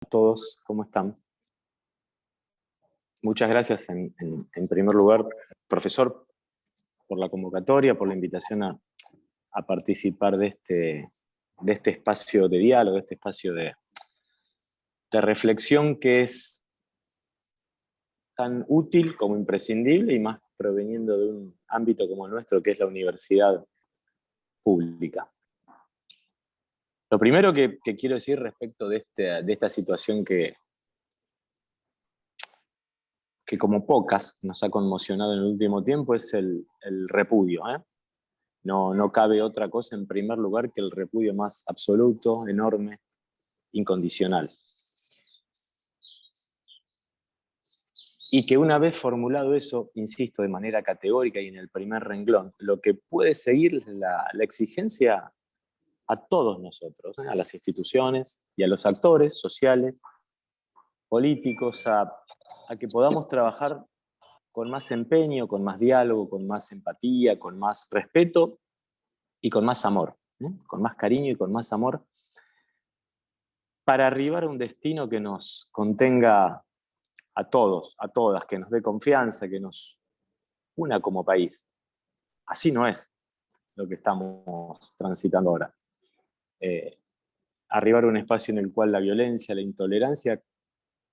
Todos, ¿cómo están? Muchas gracias en primer lugar, profesor, por la convocatoria, por la invitación a participar de este espacio de diálogo, de este espacio de reflexión que es tan útil como imprescindible y más proveniendo de un ámbito como el nuestro, que es la universidad pública. Lo primero que quiero decir respecto de esta situación que como pocas nos ha conmocionado en el último tiempo es el repudio. No cabe otra cosa en primer lugar que el repudio más absoluto, enorme, incondicional. Y que una vez formulado eso, insisto, de manera categórica y en el primer renglón, lo que puede seguir es la exigencia a todos nosotros, a las instituciones y a los actores sociales, políticos, a que podamos trabajar con más empeño, con más diálogo, con más empatía, con más respeto y con más amor, con más cariño y con más amor, para arribar a un destino que nos contenga a todos, a todas, que nos dé confianza, que nos una como país. Así no es lo que estamos transitando ahora. Arribar a un espacio en el cual la violencia, la intolerancia,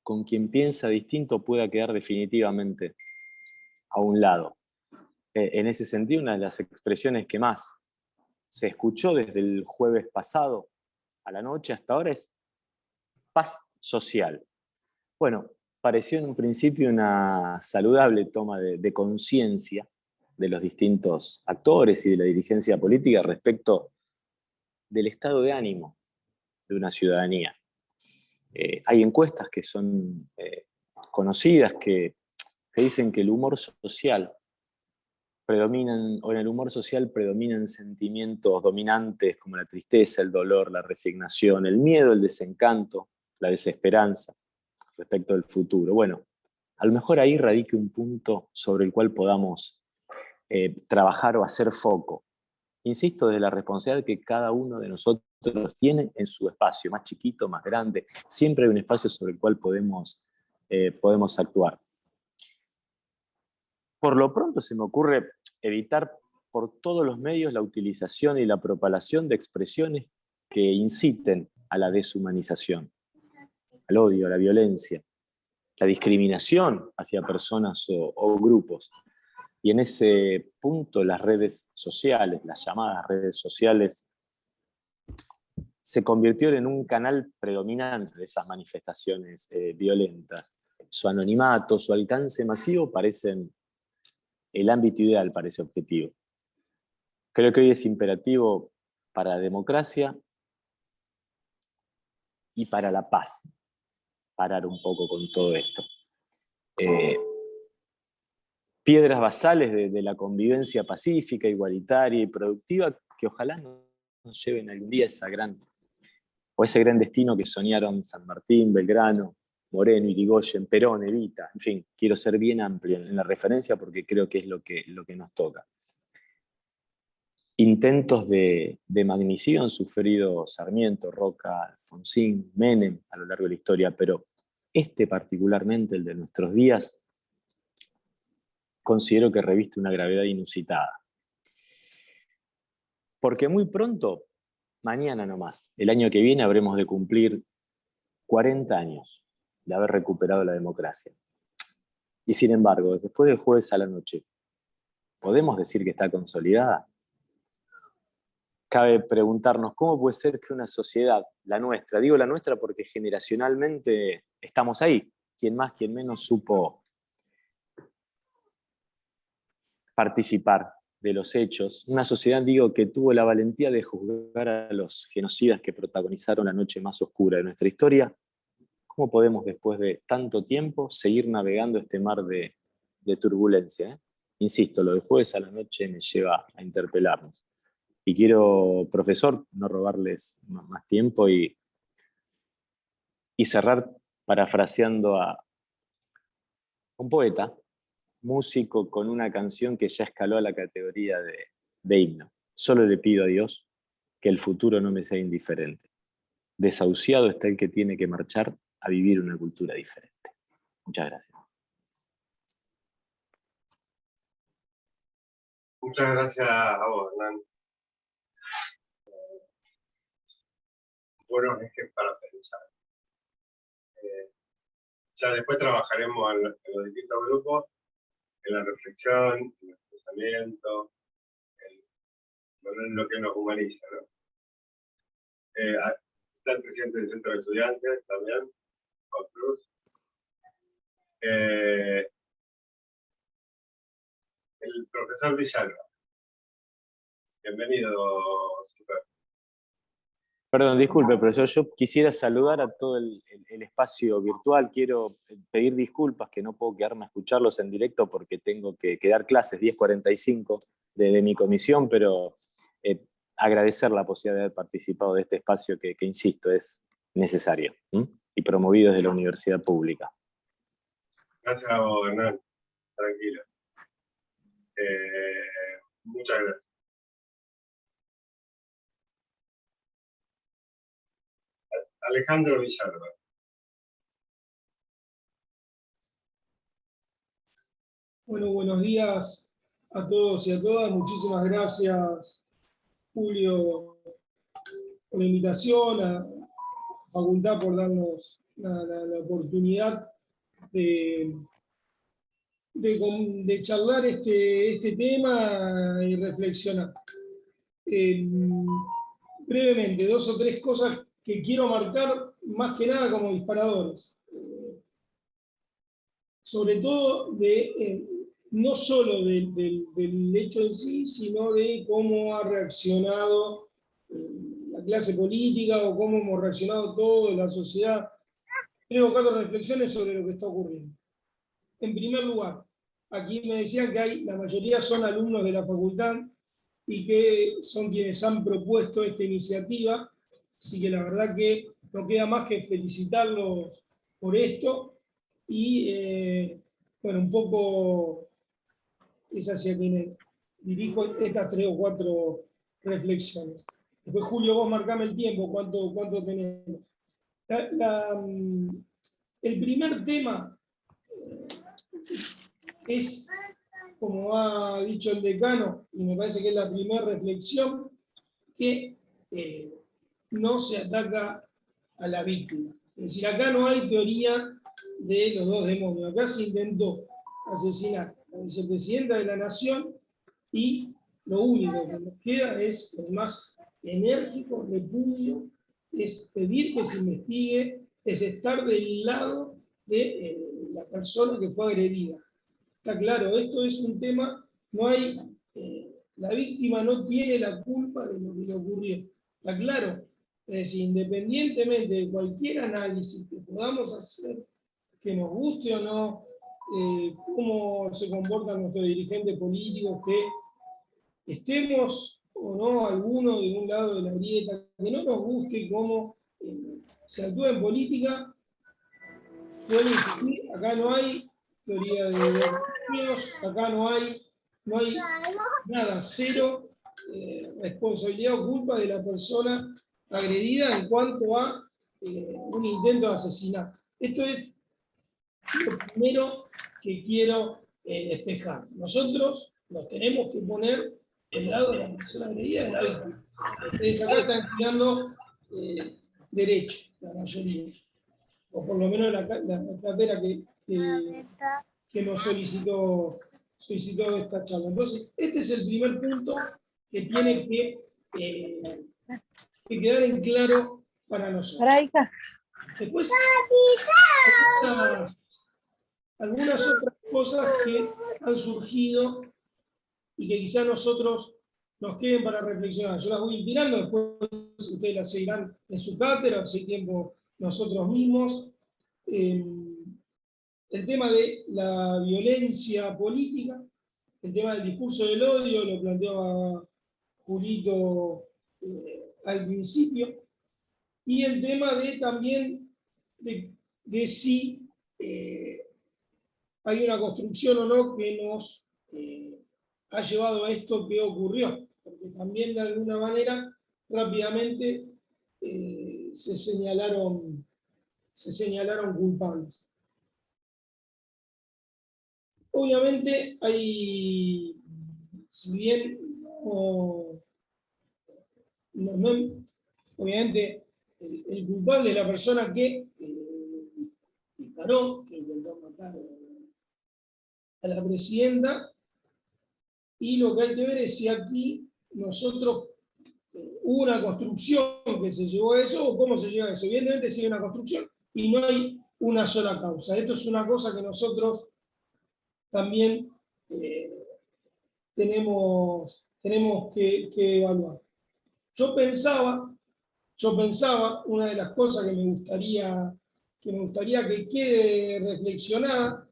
con quien piensa distinto pueda quedar definitivamente a un lado. En ese sentido, una de las expresiones que más se escuchó desde el jueves pasado a la noche hasta ahora es paz social. Bueno, pareció en un principio una saludable toma de conciencia de los distintos actores y de la dirigencia política respecto del estado de ánimo de una ciudadanía. Hay encuestas que son conocidas que dicen que el humor social predominan, o en el humor social predominan sentimientos dominantes como la tristeza, el dolor, la resignación, el miedo, el desencanto, la desesperanza respecto del futuro. Bueno, a lo mejor ahí radique un punto sobre el cual podamos trabajar o hacer foco. Insisto, desde la responsabilidad que cada uno de nosotros tiene en su espacio, más chiquito, más grande, siempre hay un espacio sobre el cual podemos actuar. Por lo pronto se me ocurre evitar por todos los medios la utilización y la propalación de expresiones que inciten a la deshumanización, al odio, a la violencia, la discriminación hacia personas o grupos. Y en ese punto las redes sociales, las llamadas redes sociales, se convirtieron en un canal predominante de esas manifestaciones violentas. Su anonimato, su alcance masivo parecen el ámbito ideal para ese objetivo. Creo que hoy es imperativo para la democracia y para la paz parar un poco con todo esto. Piedras basales de la convivencia pacífica, igualitaria y productiva que ojalá nos lleven algún día a ese gran destino que soñaron San Martín, Belgrano, Moreno, Irigoyen, Perón, Evita. En fin, quiero ser bien amplio en la referencia porque creo que es lo que nos toca. Intentos de magnicidio han sufrido Sarmiento, Roca, Alfonsín, Menem a lo largo de la historia, pero este particularmente, el de nuestros días, considero que reviste una gravedad inusitada. Porque muy pronto, mañana nomás, el año que viene habremos de cumplir 40 años de haber recuperado la democracia. Y sin embargo, después del jueves a la noche, ¿podemos decir que está consolidada? Cabe preguntarnos cómo puede ser que una sociedad, la nuestra, digo la nuestra porque generacionalmente estamos ahí, quien más, quien menos supo participar de los hechos, una sociedad, digo, que tuvo la valentía de juzgar a los genocidas que protagonizaron la noche más oscura de nuestra historia. ¿Cómo podemos, después de tanto tiempo, seguir navegando este mar de turbulencia? Insisto, lo de jueves a la noche me lleva a interpelarnos. Y quiero, profesor, no robarles más tiempo y cerrar parafraseando a un poeta, músico con una canción que ya escaló a la categoría de himno. Solo le pido a Dios que el futuro no me sea indiferente. Desahuciado está el que tiene que marchar a vivir una cultura diferente. Muchas gracias. Muchas gracias a vos, Hernán. Buenos ejes para pensar. Ya después trabajaremos en los distintos grupos, en la reflexión, en el pensamiento, en lo que nos humaniza, ¿no? Está el presidente del Centro de Estudiantes también, Juan Cruz. El profesor Villalba. Bienvenido, Super. Perdón, disculpe, profesor, yo quisiera saludar a todo el espacio virtual. Quiero pedir disculpas que no puedo quedarme a escucharlos en directo porque tengo que dar clases 10:45 de mi comisión, pero agradecer la posibilidad de haber participado de este espacio que insisto, es necesario y promovido desde la universidad pública. Gracias a vos, Hernán. Tranquilo. Muchas gracias. Alejandro Villalba. Bueno, buenos días a todos y a todas. Muchísimas gracias, Julio, por la invitación, a Facultad por darnos la oportunidad de charlar este tema y reflexionar. Brevemente, 2 o 3 cosas que quiero marcar, más que nada como disparadores. Sobre todo no solo del hecho en sí, sino de cómo ha reaccionado la clase política o cómo hemos reaccionado todos, la sociedad. 3 o 4 reflexiones sobre lo que está ocurriendo. En primer lugar, aquí me decían que la mayoría son alumnos de la facultad y que son quienes han propuesto esta iniciativa, así que la verdad que no queda más que felicitarlos por esto y bueno, un poco es hacia quienes dirijo estas 3 o 4 reflexiones. Después, Julio, vos marcame el tiempo, cuánto tenemos. El primer tema es, como ha dicho el decano, y me parece que es la primera reflexión, que no se ataca a la víctima. Es decir, acá no hay teoría de los 2 demonios. Acá se intentó asesinar a la vicepresidenta de la Nación y lo único que nos queda es el más enérgico repudio, es pedir que se investigue, es estar del lado de la persona que fue agredida. Está claro, esto es un tema, no hay, la víctima no tiene la culpa de lo que le ocurrió. Está claro, es decir, independientemente de cualquier análisis que podamos hacer, que nos guste o no, cómo se comportan nuestros dirigentes políticos, que estemos o no alguno de un lado de la grieta, que no nos guste cómo se actúa en política, pueden insistir, acá no hay teoría de medios, acá no hay nada, cero responsabilidad o culpa de la persona agredida en cuanto a un intento de asesinato. Esto es lo primero que quiero despejar. Nosotros nos tenemos que poner del lado de la persona agredida de la víctima. Ustedes acá están tirando derecho, la mayoría, o por lo menos la cartera que nos solicitó esta charla. Entonces, este es el primer punto que tiene que quedar en claro para nosotros. Después, algunas otras cosas que han surgido y que quizás nosotros nos queden para reflexionar. Yo las voy inspirando, después ustedes las seguirán en su cátedra, hace tiempo nosotros mismos. El tema de la violencia política, el tema del discurso del odio, lo planteaba Julito al principio, y el tema de también de si hay una construcción o no que nos ha llevado a esto que ocurrió, porque también de alguna manera rápidamente se señalaron se señalaron culpables. Obviamente hay, si bien obviamente el culpable es la persona que disparó, que intentó matar a la presidenta, y lo que hay que ver es si aquí nosotros hubo una construcción que se llevó a eso o cómo se llegó a eso. Evidentemente sí hay una construcción y no hay una sola causa. Esto es una cosa que nosotros también tenemos que evaluar. Yo pensaba, una de las cosas que me gustaría que quede reflexionada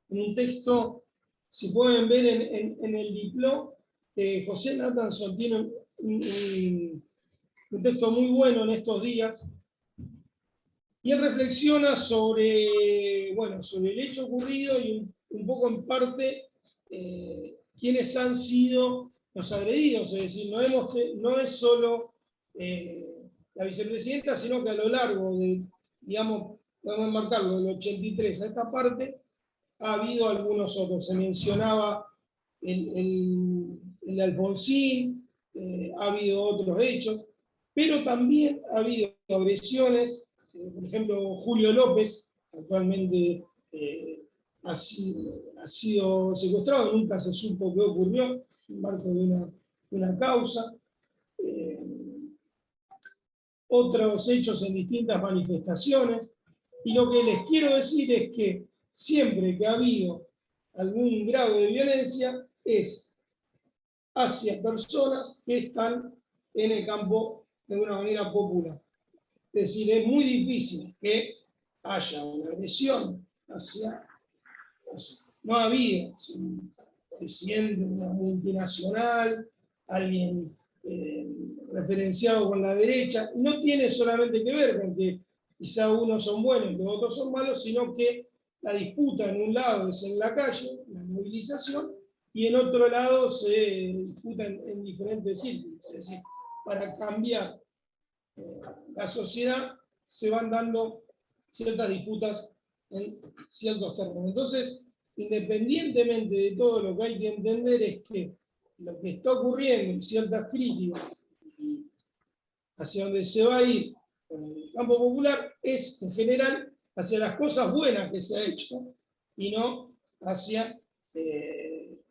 en un texto, si pueden ver en el diploma, José Nathanson tiene un texto muy bueno en estos días, y él reflexiona sobre, sobre el hecho ocurrido y un poco en parte quiénes han sido los agredidos, es decir, no es solo la vicepresidenta, sino que a lo largo de, digamos, podemos marcarlo, del 83 a esta parte, ha habido algunos otros. Se mencionaba el Alfonsín, ha habido otros hechos, pero también ha habido agresiones, por ejemplo, Julio López, actualmente ha sido secuestrado, nunca se supo qué ocurrió, en el marco de una causa. Otros hechos en distintas manifestaciones, y lo que les quiero decir es que siempre que ha habido algún grado de violencia es hacia personas que están en el campo de una manera popular. Es decir, es muy difícil que haya una agresión hacia no ha habido un presidente de una multinacional, alguien referenciado con la derecha. No tiene solamente que ver con que quizá unos son buenos y los otros son malos, sino que la disputa en un lado es en la calle, la movilización, y en otro lado se disputa en diferentes círculos. Es decir, para cambiar la sociedad se van dando ciertas disputas en ciertos terrenos. Entonces, independientemente de todo, lo que hay que entender es que lo que está ocurriendo en ciertas críticas y hacia donde se va a ir con el campo popular es, en general, hacia las cosas buenas que se ha hecho y no hacia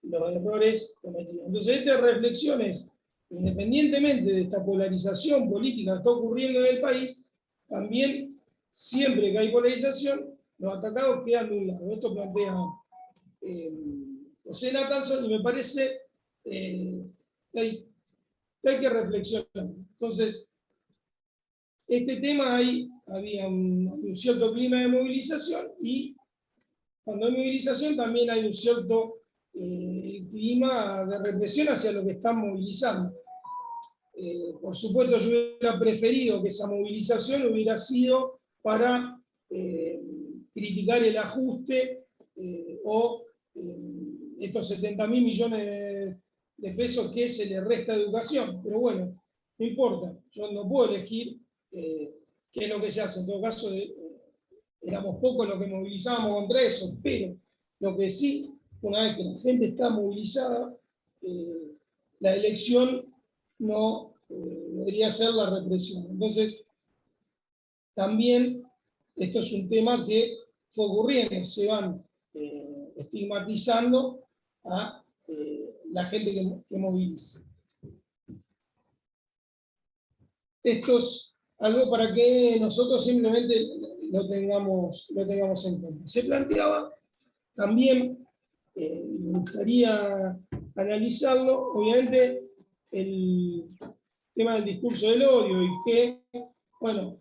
los errores cometidos. Entonces, estas reflexiones, independientemente de esta polarización política que está ocurriendo en el país, también, siempre que hay polarización, los atacados quedan de un lado. Esto plantea José Nathanson, y me parece que hay que reflexionar. Entonces, este tema había un cierto clima de movilización, y cuando hay movilización también hay un cierto clima de represión hacia lo que están movilizando. Por supuesto, yo hubiera preferido que esa movilización hubiera sido para criticar el ajuste o estos 70.000 millones de pesos que se le resta a educación. Pero bueno, no importa, yo no puedo elegir qué es lo que se hace. En todo caso, éramos pocos los que movilizábamos contra eso, pero lo que sí, una vez que la gente está movilizada, la elección no debería ser la represión. Entonces, también esto es un tema que fue ocurriendo, se van estigmatizando a la gente que moviliza. Esto es algo para que nosotros simplemente lo tengamos en cuenta. Se planteaba también, me gustaría analizarlo, obviamente, el tema del discurso del odio, y que, bueno,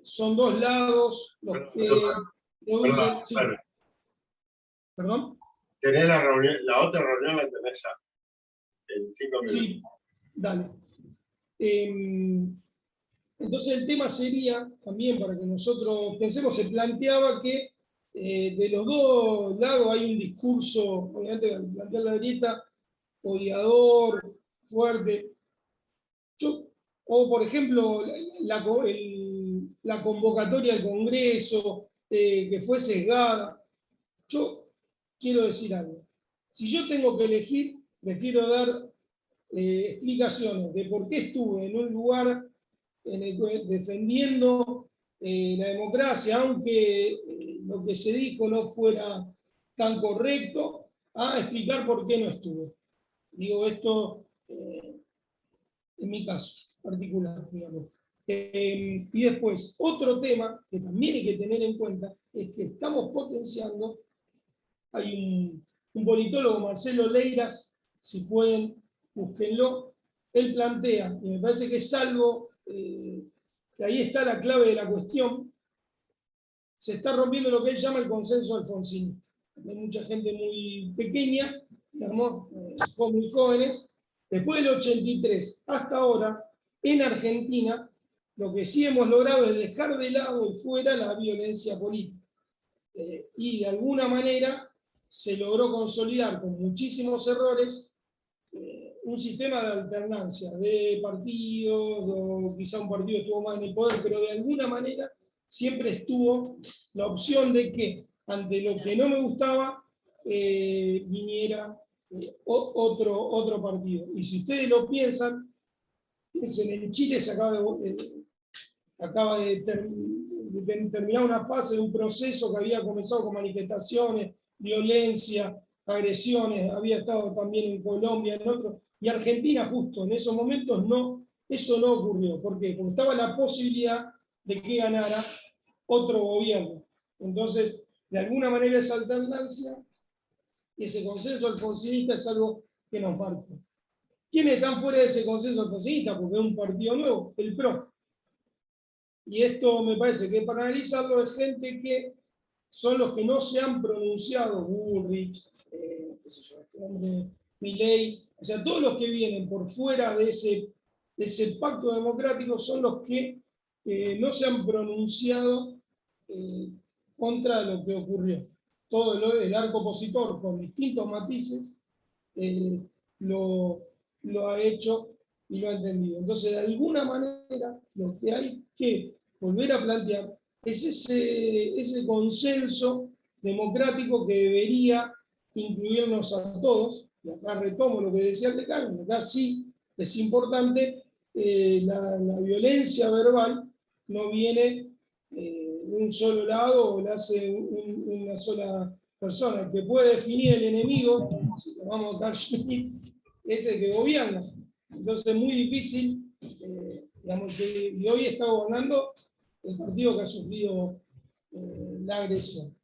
son dos lados los que lo dicen. Sí. ¿Perdón? Tenés la otra reunión la tenés ya, en 5 minutos. Sí, dale. Entonces el tema sería, también para que nosotros pensemos, se planteaba que de los dos lados hay un discurso, obviamente al plantear la derecha, odiador, fuerte. O por ejemplo, la convocatoria al Congreso, que fue sesgada. Yo quiero decir algo. Si yo tengo que elegir, prefiero dar explicaciones de por qué estuve en un lugar defendiendo la democracia, aunque lo que se dijo no fuera tan correcto, a explicar por qué no estuve. Digo esto en mi caso particular, digamos. Y después, otro tema que también hay que tener en cuenta es que estamos potenciando, hay un politólogo, Marcelo Leiras, si pueden, búsquenlo, él plantea, y me parece que es algo, que ahí está la clave de la cuestión, se está rompiendo lo que él llama el consenso alfonsinista. Hay mucha gente muy pequeña, digamos, muy jóvenes. Después del 83 hasta ahora, en Argentina, lo que sí hemos logrado es dejar de lado y fuera la violencia política. Y de alguna manera se logró consolidar con muchísimos errores un sistema de alternancia de partidos, o quizá un partido estuvo más en el poder, pero de alguna manera siempre estuvo la opción de que ante lo que no me gustaba viniera otro partido. Y si ustedes lo piensen, en Chile se acaba de terminar una fase de un proceso que había comenzado con manifestaciones, violencia, agresiones, había estado también en Colombia, en otros, y Argentina justo en esos momentos eso no ocurrió. ¿Por qué? Porque estaba la posibilidad de que ganara otro gobierno. Entonces, de alguna manera esa alternancia, ese consenso alfonsinista es algo que nos marca. ¿Quiénes están fuera de ese consenso alfonsinista? Porque es un partido nuevo, el PRO. Y esto me parece que para analizarlo es gente que son los que no se han pronunciado, Bullrich, Milei, o sea, todos los que vienen por fuera de ese pacto democrático son los que no se han pronunciado contra lo que ocurrió. Todo el arco opositor, con distintos matices, lo ha hecho y lo ha entendido. Entonces, de alguna manera, lo que hay que volver a plantear es ese consenso democrático que debería incluirnos a todos. Y acá retomo lo que decía el decano, acá sí es importante, la violencia verbal no viene de un solo lado o la hace una sola persona. El que puede definir el enemigo, si tomamos Carl Schmitt, es el que gobierna. Entonces es muy difícil, digamos, y hoy está gobernando el partido que ha sufrido la agresión.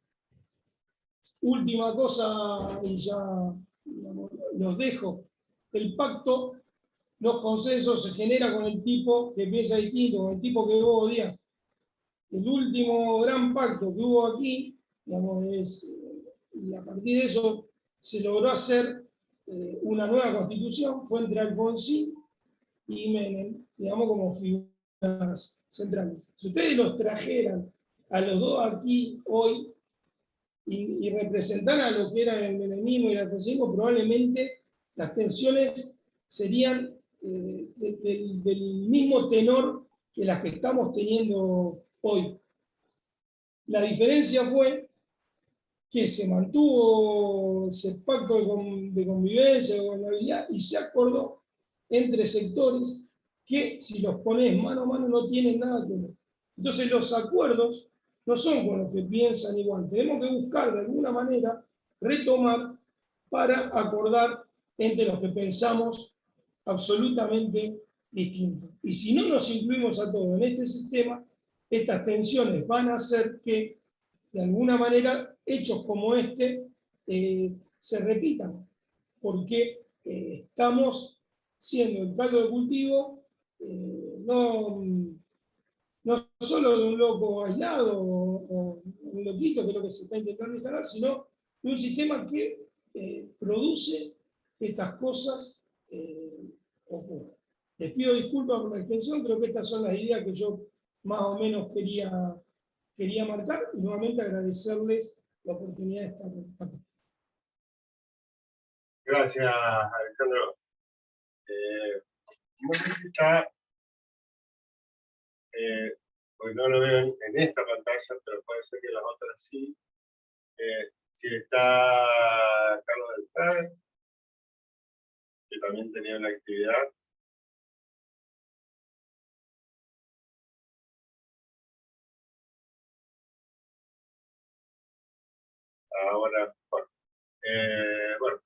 Última cosa, y ya digamos, los dejo. El pacto, los consensos se genera con el tipo que piensa distinto, con el tipo que vos odias. El último gran pacto que hubo aquí, digamos, y a partir de eso se logró hacer una nueva constitución, fue entre Alfonsín y Menem, digamos, como figuras centrales. Si ustedes los trajeran a los dos aquí hoy y representaran a lo que era el menemismo y el alfonsinismo, probablemente las tensiones serían del mismo tenor que las que estamos teniendo hoy. La diferencia fue que se mantuvo ese pacto de convivencia, de gobernabilidad, y se acordó entre sectores que si los pones mano a mano no tienen nada que ver. Entonces los acuerdos no son con los que piensan igual. Tenemos que buscar de alguna manera retomar para acordar entre los que pensamos absolutamente distintos. Y si no nos incluimos a todos en este sistema, estas tensiones van a hacer que, de alguna manera, hechos como este se repitan, porque estamos siendo el caldo de cultivo no solo de un loco aislado o un loquito, que es lo que se está intentando instalar, sino de un sistema que produce que estas cosas ocurran. Les pido disculpas por la extensión, creo que estas son las ideas que yo más o menos quería marcar, y nuevamente agradecerles la oportunidad de estar acá. Gracias, Alejandro. No sé si está porque no lo veo en esta pantalla, pero puede ser que las otras sí. Si está Carlos del Tren, que también tenía una actividad. Ahora, bueno,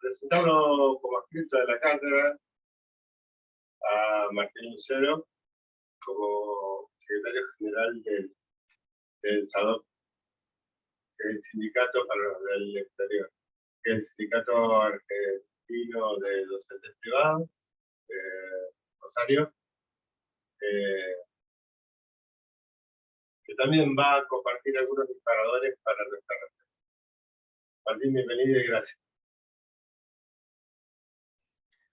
presentarlo como escrito de la cátedra a Martín Lucero como secretario general del SADOC, que es el Sindicato para los del Exterior, que es el Sindicato Argentino de Docentes Privados, Rosario, que también va a compartir algunos disparadores para nuestra reunión. Martín, bienvenido y gracias.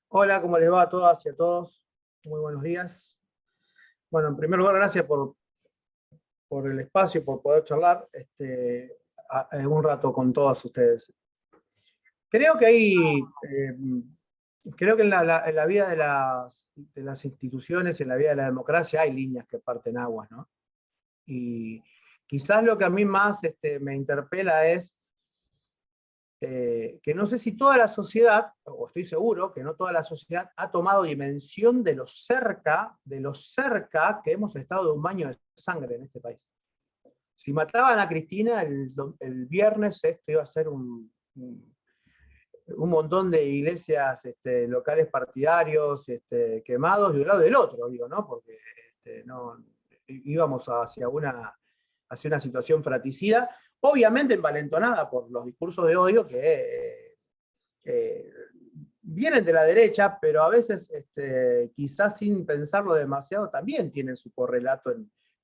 Hola, ¿cómo les va a todas y a todos? Muy buenos días. Bueno, en primer lugar, gracias por el espacio, por poder charlar un rato con todas ustedes. Creo que creo que en la vida de las instituciones, en la vida de la democracia, hay líneas que parten aguas, ¿no? Y quizás lo que a mí más me interpela es que no sé si toda la sociedad, o estoy seguro que no toda la sociedad, ha tomado dimensión de lo cerca que hemos estado de un baño de sangre en este país. Si mataban a Cristina el viernes, esto iba a ser un montón de iglesias locales partidarios quemados de un lado y del otro, digo, ¿no? Porque no, íbamos hacia una situación fratricida, obviamente envalentonada por los discursos de odio que vienen de la derecha, pero a veces quizás sin pensarlo demasiado también tienen su correlato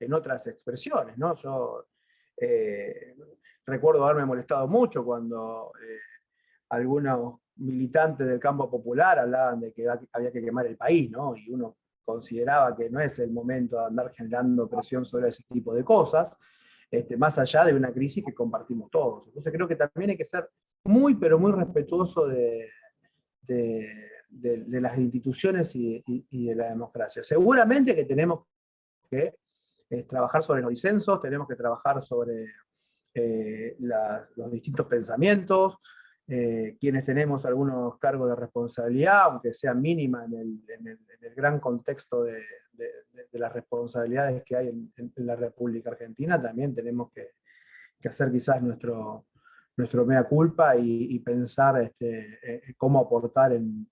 en otras expresiones, ¿no? Yo recuerdo haberme molestado mucho cuando algunos militantes del campo popular hablaban de que había que quemar el país, ¿no? Y uno consideraba que no es el momento de andar generando presión sobre ese tipo de cosas, más allá de una crisis que compartimos todos. Entonces creo que también hay que ser muy, pero muy respetuoso de las instituciones y de la democracia. Seguramente que tenemos que trabajar sobre los disensos, tenemos que trabajar sobre los distintos pensamientos, quienes tenemos algunos cargos de responsabilidad, aunque sea mínima en el gran contexto de las responsabilidades que hay en la República Argentina, también tenemos que hacer quizás nuestro mea culpa y pensar cómo aportar en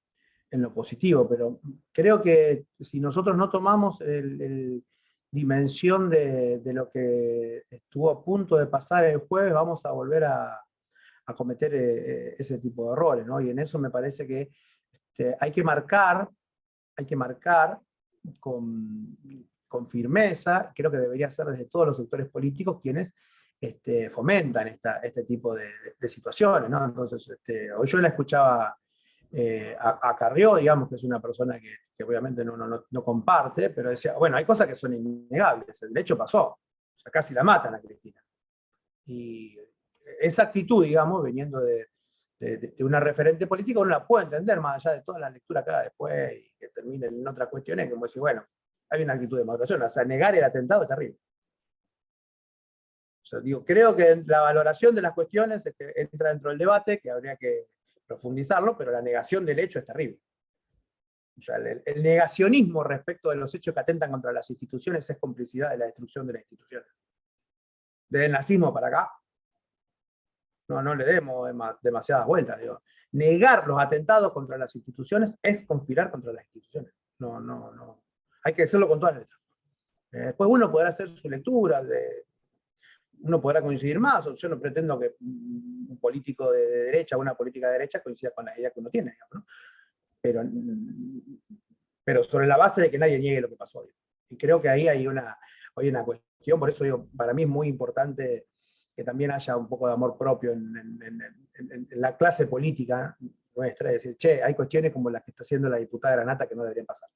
lo positivo. Pero creo que si nosotros no tomamos dimensión de lo que estuvo a punto de pasar el jueves, vamos a volver a cometer ese tipo de errores, ¿no? Y en eso me parece que hay que marcar con firmeza, creo que debería ser desde todos los sectores políticos quienes fomentan este tipo de situaciones, ¿no? Entonces, hoy yo la escuchaba a Carrió, digamos, que es una persona que obviamente no comparte, pero decía, bueno, hay cosas que son innegables, el hecho pasó, o sea, casi la matan a Cristina. Y esa actitud, digamos, viniendo de una referente política, uno la puede entender, más allá de toda la lectura que haga después y que termine en otras cuestiones, como decir, bueno, hay una actitud de maduración, o sea, negar el atentado es terrible. O sea, digo, creo que la valoración de las cuestiones entra dentro del debate, que habría que profundizarlo, pero la negación del hecho es terrible. O sea, el negacionismo respecto de los hechos que atentan contra las instituciones es complicidad de la destrucción de las instituciones. Desde el nazismo para acá, no le demos demasiadas vueltas. Digo. Negar los atentados contra las instituciones es conspirar contra las instituciones. No. Hay que hacerlo con todas las letras. Después uno podrá hacer su lectura, uno podrá coincidir más. Yo no pretendo que un político de derecha o una política de derecha coincida con la idea que uno tiene, digamos, ¿no? Pero sobre la base de que nadie niegue lo que pasó hoy. Y creo que ahí hay una cuestión, por eso digo, para mí es muy importante que también haya un poco de amor propio en la clase política nuestra, es decir, che, hay cuestiones como las que está haciendo la diputada Granata que no deberían pasar.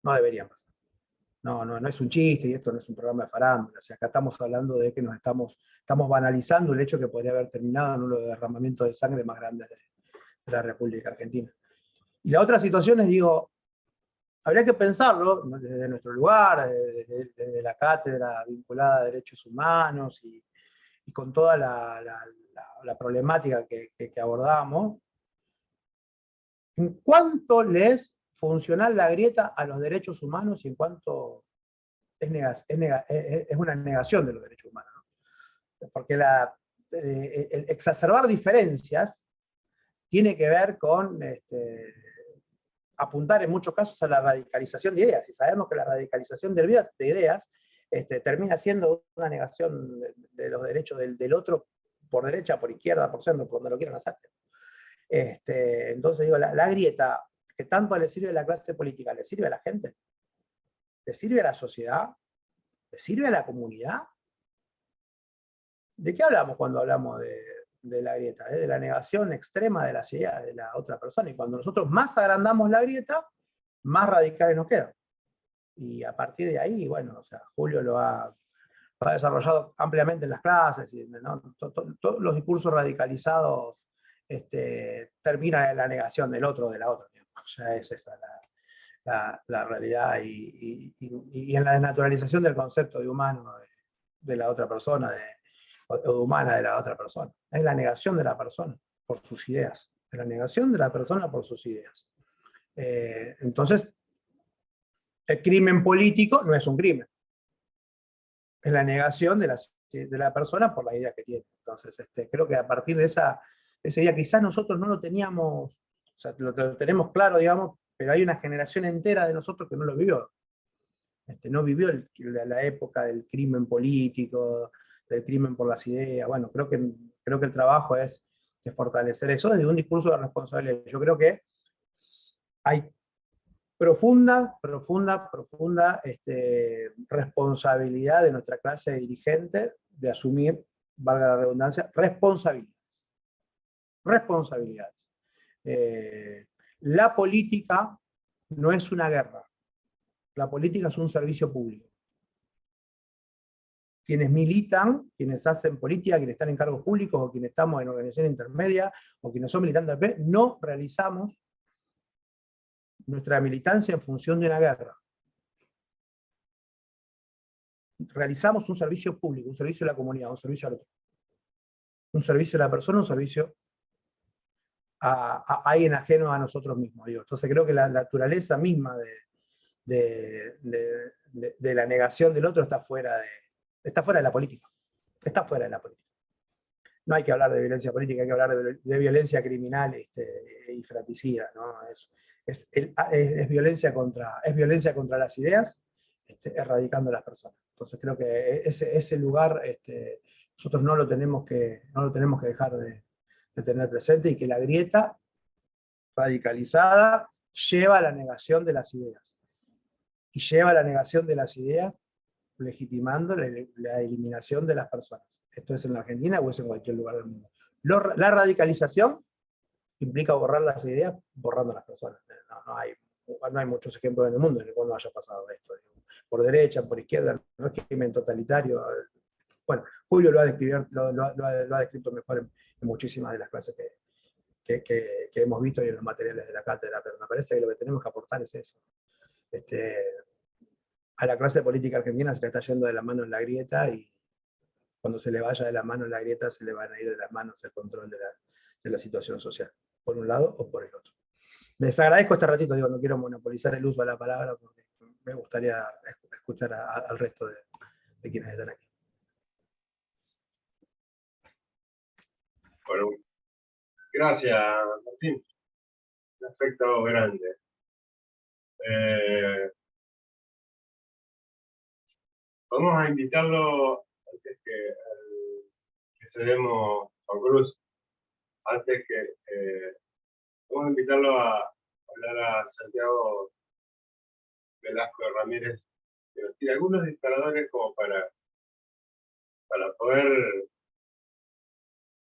No deberían pasar. No es un chiste y esto no es un programa de farándula. O sea, acá estamos hablando de que estamos banalizando el hecho que podría haber terminado en uno de los derramamientos de sangre más grandes de la República Argentina. Y la otra situación es, digo, habría que pensarlo, ¿no?, desde nuestro lugar, desde la cátedra vinculada a derechos humanos y con toda la problemática que abordamos, en cuánto le es funcional la grieta a los derechos humanos y en cuánto es una negación de los derechos humanos, ¿no? Porque el exacerbar diferencias tiene que ver con apuntar en muchos casos a la radicalización de ideas, y sabemos que la radicalización de ideas termina siendo una negación de los derechos del otro, por derecha, por izquierda, por centro, por donde lo quieran hacer. Entonces digo, la grieta que tanto le sirve a la clase política, ¿le sirve a la gente? ¿Le sirve a la sociedad? ¿Le sirve a la comunidad? ¿De qué hablamos cuando hablamos de la grieta? De la negación extrema de las ideas de la otra persona. Y cuando nosotros más agrandamos la grieta, más radicales nos quedan. Y a partir de ahí, bueno, o sea, Julio lo ha desarrollado ampliamente en las clases, y, ¿no?, todos los discursos radicalizados terminan en la negación del otro o de la otra. Digamos. O sea, es esa la realidad, y en la desnaturalización del concepto de humano de la otra persona, o de humana de la otra persona. Es la negación de la persona por sus ideas. Es la negación de la persona por sus ideas. Entonces, el crimen político no es un crimen. Es la negación de la persona por la idea que tiene. Entonces, creo que a partir de ese día, quizás nosotros no lo teníamos, o sea, lo tenemos claro, digamos, pero hay una generación entera de nosotros que no lo vivió. No vivió la época del crimen político, del crimen por las ideas. Bueno, creo que el trabajo es fortalecer eso desde un discurso de responsabilidad. Yo creo que hay profunda responsabilidad de nuestra clase dirigente de asumir, valga la redundancia, responsabilidades. La política no es una guerra. La política es un servicio público. Quienes militan, quienes hacen política, quienes están en cargos públicos, o quienes estamos en organizaciones intermedias, o quienes son militantes del P, no realizamos nuestra militancia en función de una guerra. Realizamos un servicio público, un servicio a la comunidad, un servicio al otro. Un servicio a la persona, un servicio a alguien ajeno a nosotros mismos. Digo. Entonces creo que la naturaleza misma de la negación del otro está fuera de la política. Está fuera de la política. No hay que hablar de violencia política, hay que hablar de violencia criminal y fratricida, ¿no? Es violencia contra las ideas, erradicando a las personas. Entonces creo que ese lugar nosotros no lo tenemos que dejar de tener presente, y que la grieta radicalizada lleva a la negación de las ideas. Y lleva a la negación de las ideas legitimando la eliminación de las personas. Esto es en la Argentina o es en cualquier lugar del mundo. La radicalización implica borrar las ideas, borrando a las personas. No hay muchos ejemplos en el mundo en el cual no haya pasado esto. Por derecha, por izquierda, el régimen totalitario. Bueno, Julio lo ha descrito mejor en muchísimas de las clases que hemos visto y en los materiales de la cátedra, pero me parece que lo que tenemos que aportar es eso. A la clase política argentina se le está yendo de la mano en la grieta, y cuando se le vaya de la mano en la grieta se le van a ir de las manos el control de la situación social, por un lado o por el otro. Les agradezco este ratito, digo, no quiero monopolizar el uso de la palabra porque me gustaría escuchar al resto de quienes están aquí. Bueno, gracias, Martín. Un afecto grande. Vamos a invitarlo, antes que cedemos a Cruz, antes que vamos a invitarlo a hablar a Santiago Velasco Ramírez, que nos tire algunos disparadores como para poder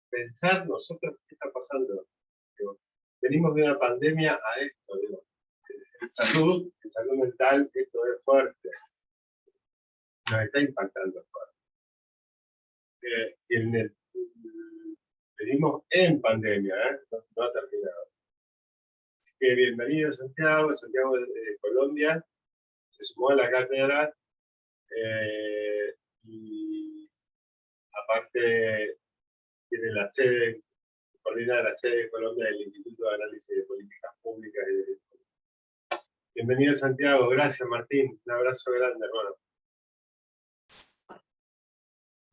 pensar nosotros qué está pasando. Digo, venimos de una pandemia a esto, digo. En salud mental, esto es fuerte. Nos está impactando fuerte. Venimos en pandemia, no ha terminado. que bienvenido Santiago, Santiago de Colombia, se sumó a la cátedra y aparte tiene la sede, coordina la sede de Colombia del Instituto de Análisis de Políticas Públicas. Bienvenido Santiago, gracias Martín, un abrazo grande hermano.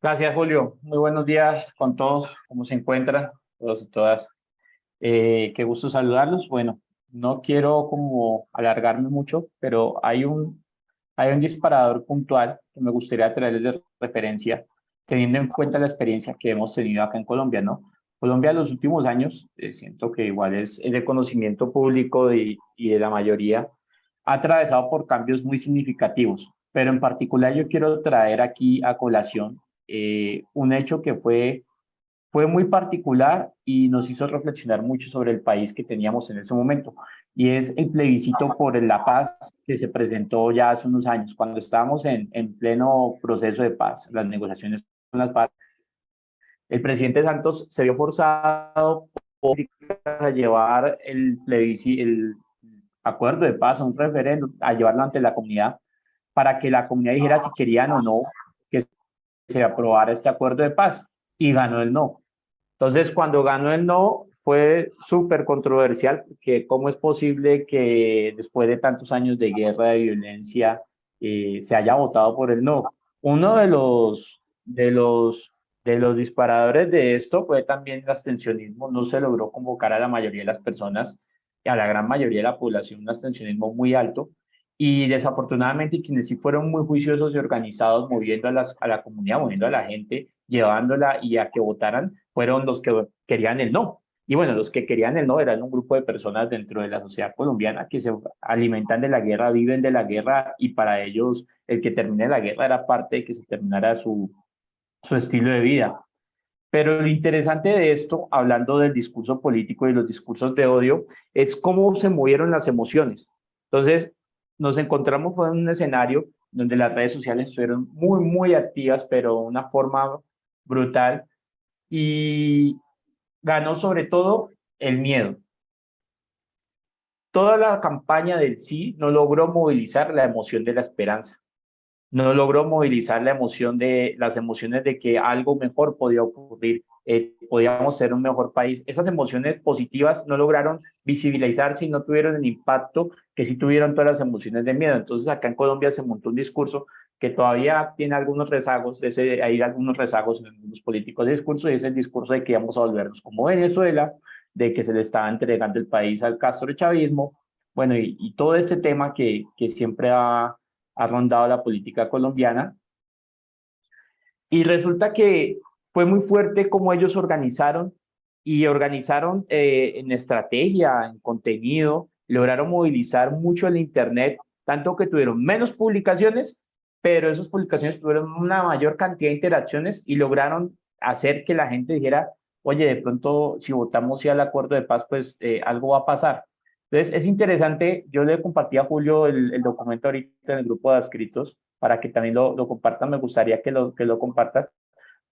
Gracias, Julio. Muy buenos días con todos. ¿Cómo se encuentran? Todos y todas. Qué gusto saludarlos. Bueno, no quiero como alargarme mucho, pero hay un disparador puntual que me gustaría traerles de referencia, teniendo en cuenta la experiencia que hemos tenido acá en Colombia, ¿no? Colombia en los últimos años, siento que igual es de conocimiento público y de la mayoría, ha atravesado por cambios muy significativos, pero en particular yo quiero traer aquí a colación un hecho que fue muy particular y nos hizo reflexionar mucho sobre el país que teníamos en ese momento, y es el plebiscito por la paz que se presentó ya hace unos años, cuando estábamos en pleno proceso de paz, las negociaciones con las FARC. El presidente Santos se vio forzado a llevar el acuerdo de paz a un referéndum, a llevarlo ante la comunidad, para que la comunidad dijera si querían o no que se aprobara este acuerdo de paz, y ganó el no. Entonces, cuando ganó el no, fue súper controversial, porque cómo es posible que después de tantos años de guerra, de violencia, se haya votado por el no. Uno de los disparadores de esto fue también el abstencionismo. No se logró convocar a la mayoría de las personas, y a la gran mayoría de la población, un abstencionismo muy alto. Y desafortunadamente quienes sí fueron muy juiciosos y organizados, moviendo a la comunidad, moviendo a la gente, llevándola y a que votaran, fueron los que querían el no. Y bueno, los que querían el no eran un grupo de personas dentro de la sociedad colombiana que se alimentan de la guerra, viven de la guerra, y para ellos el que termine la guerra era parte de que se terminara su estilo de vida. Pero lo interesante de esto, hablando del discurso político y los discursos de odio, es cómo se movieron las emociones. Entonces, nos encontramos en un escenario donde las redes sociales estuvieron muy, muy activas, pero de una forma brutal, y ganó sobre todo el miedo. Toda la campaña del sí no logró movilizar la emoción de la esperanza, no logró movilizar las emociones de que algo mejor podía ocurrir, podíamos ser un mejor país. Esas emociones positivas no lograron visibilizarse y no tuvieron el impacto que sí tuvieron todas las emociones de miedo. Entonces acá en Colombia se montó un discurso que todavía tiene algunos rezagos, hay algunos rezagos en algunos políticos de discurso, y es el discurso de que íbamos a volvernos como Venezuela, de que se le estaba entregando el país al castrochavismo, bueno, y todo este tema que siempre ha rondado la política colombiana. Y resulta que fue muy fuerte cómo ellos organizaron, en estrategia, en contenido, lograron movilizar mucho el Internet, tanto que tuvieron menos publicaciones, pero esas publicaciones tuvieron una mayor cantidad de interacciones y lograron hacer que la gente dijera, oye, de pronto si votamos sí al acuerdo de paz, pues algo va a pasar. Entonces, es interesante. Yo le compartí a Julio el documento ahorita en el grupo de adscritos para que también lo compartan. Me gustaría que lo compartas,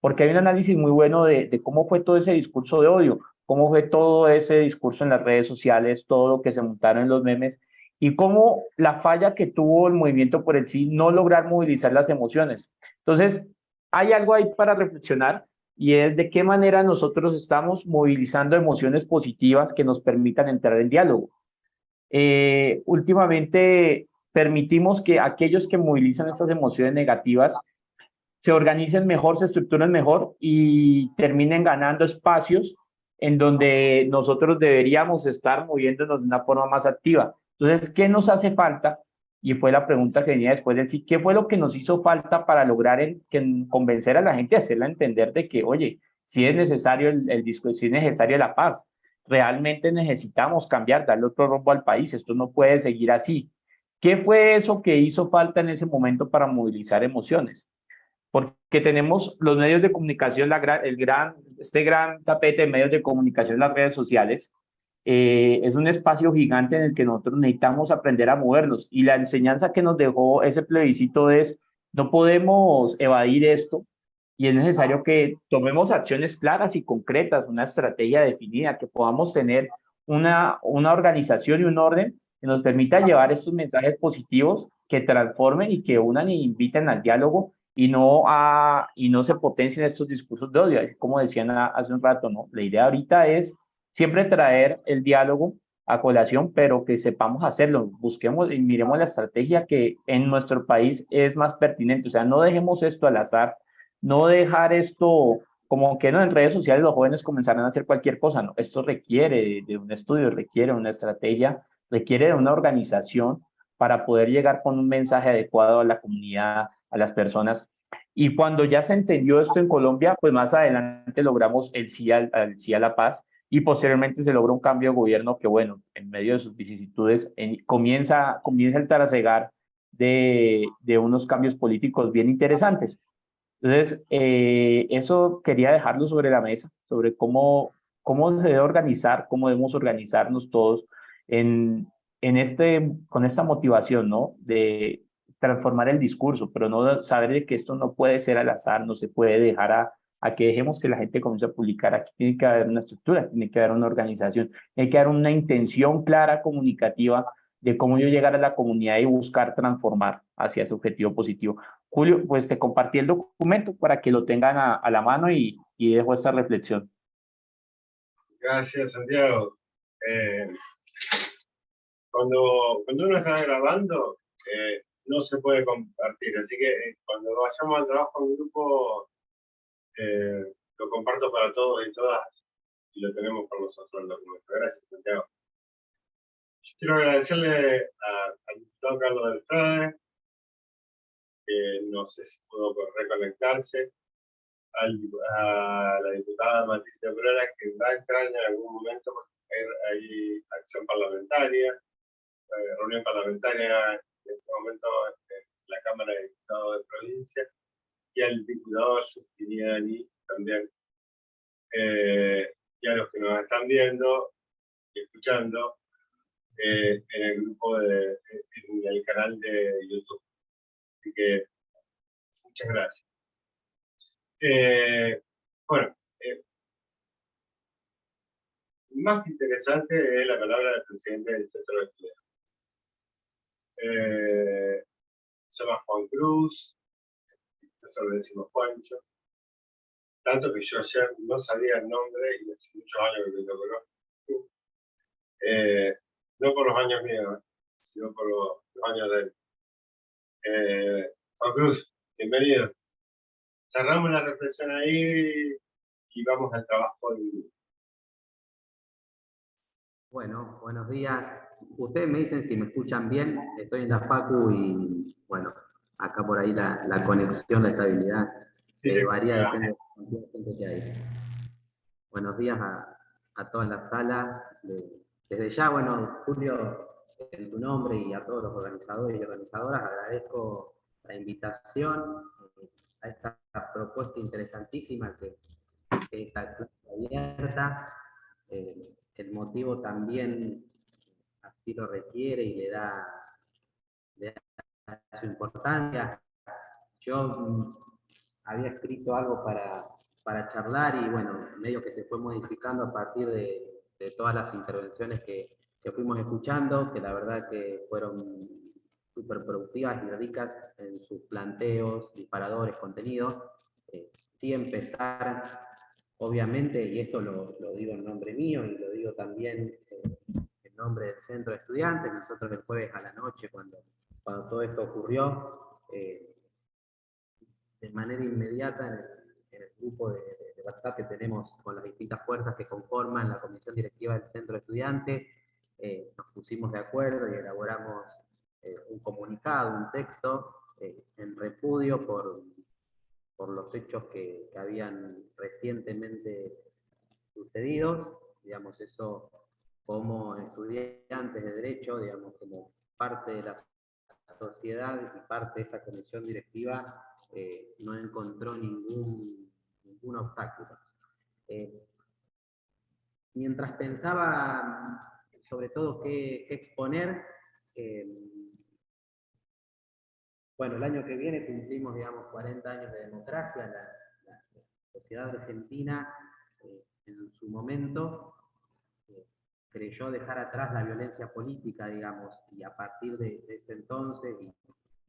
porque hay un análisis muy bueno de cómo fue todo ese discurso de odio, cómo fue todo ese discurso en las redes sociales, todo lo que se montaron en los memes, y cómo la falla que tuvo el movimiento por el sí, no lograr movilizar las emociones. Entonces, hay algo ahí para reflexionar, y es de qué manera nosotros estamos movilizando emociones positivas que nos permitan entrar en diálogo. Últimamente permitimos que aquellos que movilizan estas emociones negativas se organicen mejor, se estructuren mejor y terminen ganando espacios en donde nosotros deberíamos estar moviéndonos de una forma más activa. Entonces, ¿qué nos hace falta? Y fue la pregunta que venía después de decir, ¿qué fue lo que nos hizo falta para lograr convencer a la gente, hacerla entender de que, oye, si es necesario el discurso, si es necesaria la paz, realmente necesitamos cambiar, darle otro rumbo al país, esto no puede seguir así? ¿Qué fue eso que hizo falta en ese momento para movilizar emociones? Porque tenemos los medios de comunicación, este gran tapete de medios de comunicación, las redes sociales, es un espacio gigante en el que nosotros necesitamos aprender a movernos, y la enseñanza que nos dejó ese plebiscito es, no podemos evadir esto, y es necesario que tomemos acciones claras y concretas, una estrategia definida, que podamos tener una organización y un orden que nos permita llevar estos mensajes positivos que transformen y que unan y inviten al diálogo y no se potencien estos discursos de odio. Como decían hace un rato, ¿no? La idea ahorita es siempre traer el diálogo a colación, pero que sepamos hacerlo, busquemos y miremos la estrategia que en nuestro país es más pertinente, o sea, no dejemos esto al azar, no dejar esto como que no en redes sociales los jóvenes comenzarán a hacer cualquier cosa, no, esto requiere de un estudio, requiere una estrategia, requiere de una organización para poder llegar con un mensaje adecuado a la comunidad, a las personas. Y cuando ya se entendió esto en Colombia, pues más adelante logramos el sí sí a la paz, y posteriormente se logró un cambio de gobierno que, bueno, en medio de sus vicisitudes, comienza el trasegar de unos cambios políticos bien interesantes. Entonces, eso quería dejarlo sobre la mesa, sobre cómo se debe organizar, cómo debemos organizarnos todos en, con esta motivación, ¿no? De transformar el discurso, pero no saber de que esto no puede ser al azar, no se puede dejar a que dejemos que la gente comience a publicar. Aquí tiene que haber una estructura, tiene que haber una organización, tiene que haber una intención clara, comunicativa, de cómo yo llegar a la comunidad y buscar transformar hacia ese objetivo positivo. Julio, pues te compartí el documento para que lo tengan a la mano y dejo esta reflexión. Gracias, Santiago. Cuando uno está grabando, no se puede compartir, así que cuando vayamos al trabajo en grupo, lo comparto para todos y todas, y lo tenemos con nosotros el documento. Gracias, Santiago. Yo quiero agradecerle al diputado Carlos Delfrade, que no sé si pudo reconectarse, a la diputada Matilde Brera, que va a entrar en algún momento porque hay acción parlamentaria, reunión parlamentaria en este momento en la Cámara de Diputados de Provincia, y al diputado Justiniani también, y a los que nos están viendo y escuchando en el grupo en el canal de YouTube. Así que muchas gracias. Bueno, más interesante es la palabra del presidente del Centro de Estudiantes. Se llama Juan Cruz, nosotros le decimos Juancho, tanto que yo ayer no sabía el nombre y hace muchos años que lo conozco. No por los años míos, sino por los años de él. Juan Cruz, bienvenido. Cerramos la reflexión ahí y vamos al trabajo del grupo. Bueno, buenos días. Ustedes me dicen si me escuchan bien. Estoy en la Facu y, bueno, acá por ahí la conexión, la estabilidad varía, depende de la cantidad de gente que hay. Buenos días a toda la sala. Desde ya, bueno, Julio, en tu nombre y a todos los organizadores y organizadoras, agradezco la invitación a esta propuesta interesantísima que está abierta. El motivo también así lo requiere y le da su importancia. Yo había escrito algo para charlar y bueno, medio que se fue modificando a partir de todas las intervenciones que fuimos escuchando, que la verdad que fueron súper productivas y ricas en sus planteos, disparadores, contenidos. Sí empezar, obviamente, y esto lo digo en nombre mío y lo digo también en nombre del Centro de Estudiantes. Nosotros el jueves a la noche, cuando todo esto ocurrió, de manera inmediata en el grupo de WhatsApp que tenemos con las distintas fuerzas que conforman la comisión directiva del Centro de Estudiantes, nos pusimos de acuerdo y elaboramos un comunicado, un texto en repudio por los hechos que habían recientemente sucedidos, digamos, eso como estudiantes de Derecho, digamos, como parte de la sociedad y parte de esta comisión directiva, no encontró ningún obstáculo. Mientras pensaba sobre todo qué exponer, bueno, el año que viene cumplimos, digamos, 40 años de democracia. La sociedad argentina, en su momento, creyó dejar atrás la violencia política, digamos, y a partir de ese entonces, y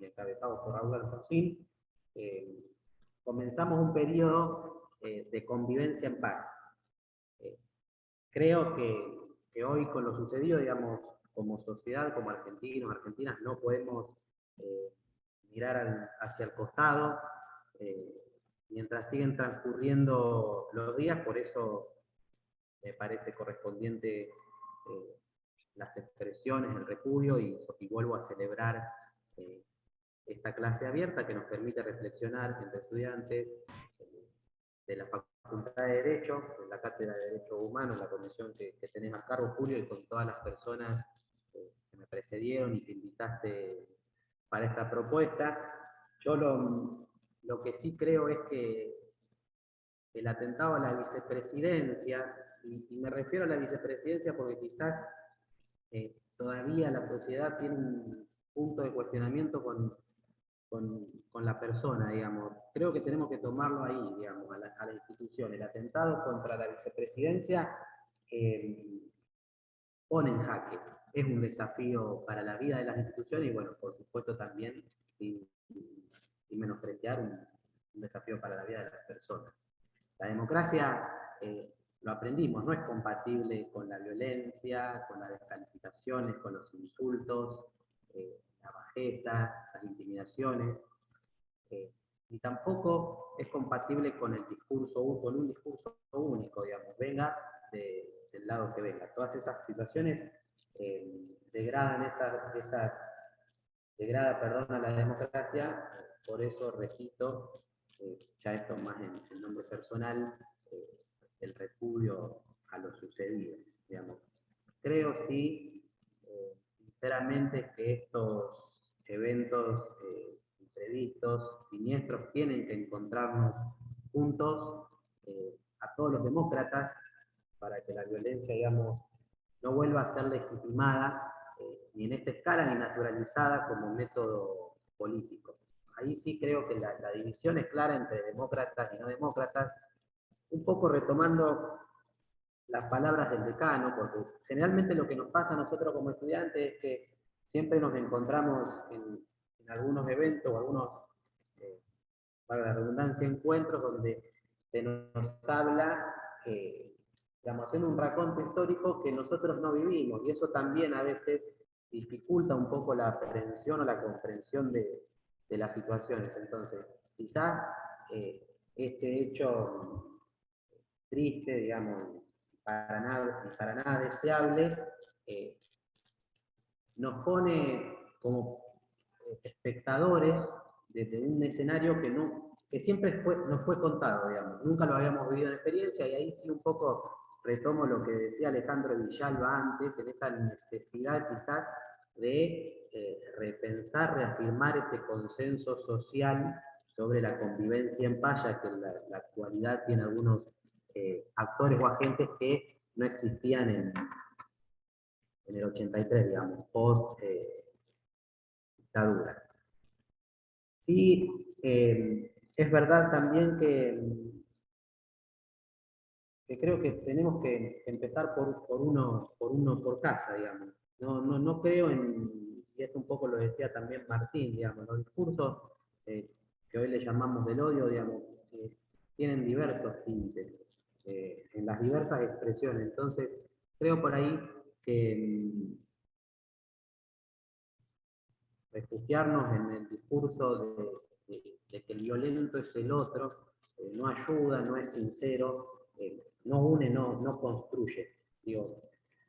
encabezado por Raúl Alfonsín, comenzamos un periodo de convivencia en paz. Creo que hoy con lo sucedido, digamos, como sociedad, como argentinos, argentinas, no podemos mirar hacia el costado mientras siguen transcurriendo los días. Por eso me parece correspondiente las expresiones, el repudio, y vuelvo a celebrar esta clase abierta que nos permite reflexionar entre estudiantes de la Facultad de Derecho, de la Cátedra de Derechos Humanos, la comisión que tenés a cargo, Julio, y con todas las personas que me precedieron y que invitaste para esta propuesta. Yo lo que sí creo es que el atentado a la vicepresidencia, y me refiero a la vicepresidencia porque quizás todavía la sociedad tiene un punto de cuestionamiento con la persona, digamos. Creo que tenemos que tomarlo ahí, digamos, a la institución. El atentado contra la vicepresidencia pone en jaque. Es un desafío para la vida de las instituciones y, bueno, por supuesto también, sin menospreciar, un desafío para la vida de las personas. La democracia, lo aprendimos, no es compatible con la violencia, con las descalificaciones, con los insultos, la bajeza, las intimidaciones, y tampoco es compatible con el discurso, con un discurso único, digamos, venga del lado que venga. Todas esas situaciones degradan a la democracia. Por eso repito, ya esto más en nombre personal, el repudio a lo sucedido, digamos. Creo sí, sinceramente, que estos eventos imprevistos, siniestros, tienen que encontrarnos juntos, a todos los demócratas, para que la violencia, digamos, no vuelva a ser legitimada, ni en esta escala, ni naturalizada como método político. Ahí sí creo que la división es clara entre demócratas y no demócratas, un poco retomando las palabras del decano, porque generalmente lo que nos pasa a nosotros como estudiantes es que siempre nos encontramos en algunos eventos o algunos, para la redundancia, encuentros donde se nos habla, digamos, haciendo un raconto histórico que nosotros no vivimos, y eso también a veces dificulta un poco la aprehensión o la comprensión de las situaciones. Entonces, quizás este hecho triste, digamos, para nada deseable, nos pone como espectadores desde un escenario que siempre nos fue contado, digamos, nunca lo habíamos vivido en experiencia, y ahí sí un poco retomo lo que decía Alejandro Villalba antes, en esta necesidad quizás de repensar, reafirmar ese consenso social sobre la convivencia en paz, ya que en la actualidad tiene algunos actores o agentes que no existían en el 83, digamos, post dictadura. Y es verdad también que creo que tenemos que empezar por uno por casa, digamos. No creo y esto un poco lo decía también Martín, digamos, los discursos que hoy le llamamos del odio, digamos, tienen diversos tintes, en las diversas expresiones. Entonces, creo por ahí que refugiarnos en el discurso de que el violento es el otro, no ayuda, no es sincero, no une, no construye. Digo,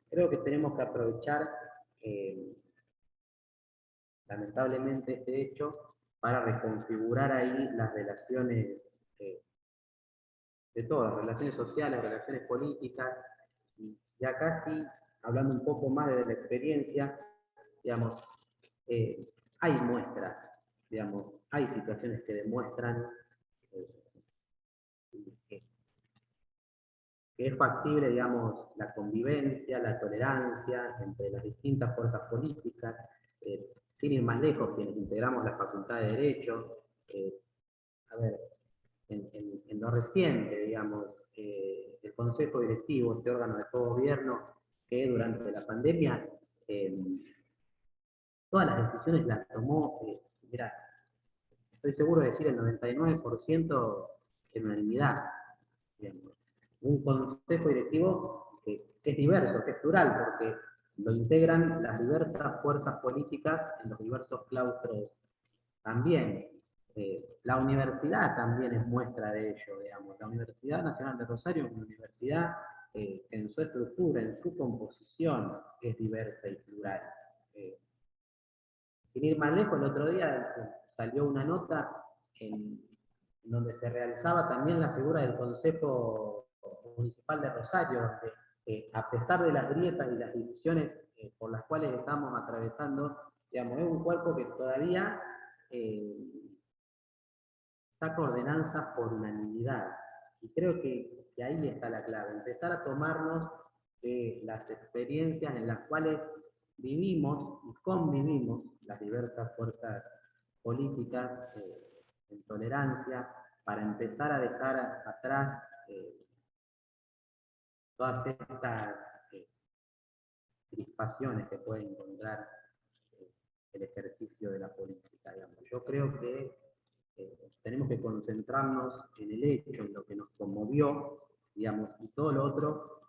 creo que tenemos que aprovechar lamentablemente este hecho para reconfigurar ahí las relaciones de todas, relaciones sociales, relaciones políticas, y acá sí, hablando un poco más de la experiencia, digamos, hay muestras, digamos, hay situaciones que demuestran que es factible, digamos, la convivencia, la tolerancia entre las distintas fuerzas políticas, sin ir más lejos, quienes integramos la Facultad de Derecho. A ver, en lo reciente, digamos, el Consejo Directivo, este órgano de cogobierno, que durante la pandemia todas las decisiones las tomó, mira, estoy seguro de decir el 99% en unanimidad. Digamos. Un consejo directivo que es diverso, que es plural, porque lo integran las diversas fuerzas políticas en los diversos claustros también. La universidad también es muestra de ello, digamos. La Universidad Nacional de Rosario es una universidad que en su estructura, en su composición, es diversa y plural. Sin ir más lejos, el otro día salió una nota en donde se realizaba también la figura del Consejo Municipal de Rosario, donde a pesar de las grietas y las divisiones por las cuales estamos atravesando, digamos, es un cuerpo que todavía saca ordenanzas por unanimidad. Y creo que ahí está la clave, empezar a tomarnos las experiencias en las cuales vivimos y convivimos las diversas fuerzas políticas en tolerancia, para empezar a dejar atrás todas estas crispaciones que puede encontrar el ejercicio de la política. Digamos. Yo creo que tenemos que concentrarnos en el hecho, en lo que nos conmovió, digamos, y todo lo otro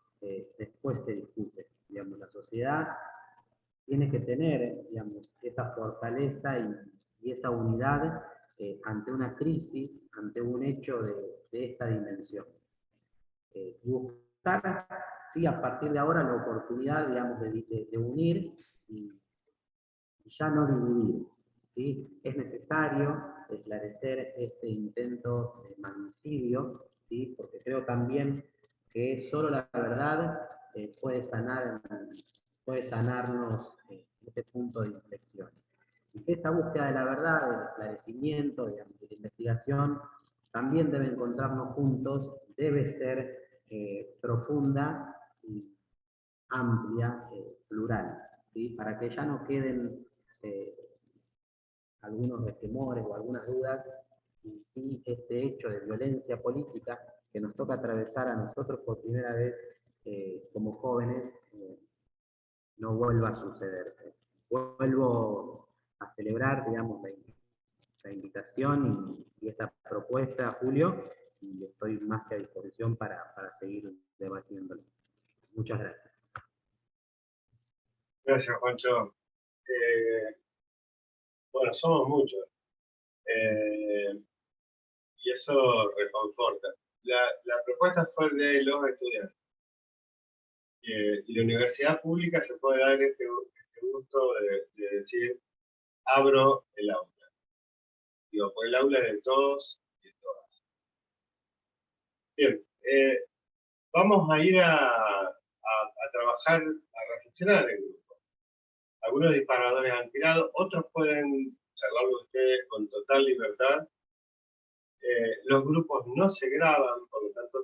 después se discute. Digamos, la sociedad tiene que tener, digamos, esa fortaleza y esa unidad ante una crisis, ante un hecho de esta dimensión. Y buscar, sí, a partir de ahora la oportunidad, digamos, de unir y ya no dividir. ¿Sí? Es necesario esclarecer este intento de magnicidio, ¿sí? Porque creo también que solo la verdad puede sanarnos este punto de inflexión. Y que esa búsqueda de la verdad, del esclarecimiento, digamos, de la investigación, también debe encontrarnos juntos, debe ser profunda y amplia, plural, ¿sí? Para que ya no queden algunos resquemores o algunas dudas, y este hecho de violencia política que nos toca atravesar a nosotros por primera vez como jóvenes, no vuelva a suceder. Vuelvo a celebrar, digamos, la invitación y esta propuesta, Julio, y estoy más que a disposición para seguir debatiéndolo. Muchas gracias. Gracias, Juancho. Bueno, somos muchos. Y eso reconforta. La propuesta fue de los estudiantes. Y la universidad pública se puede dar este gusto de decir, abro el aula. Digo, pues el aula es de todos y de todas. Bien, vamos a ir a trabajar, a reflexionar en grupo. Algunos disparadores han tirado, otros pueden charlarlo ustedes con total libertad. Los grupos no se graban, por lo tanto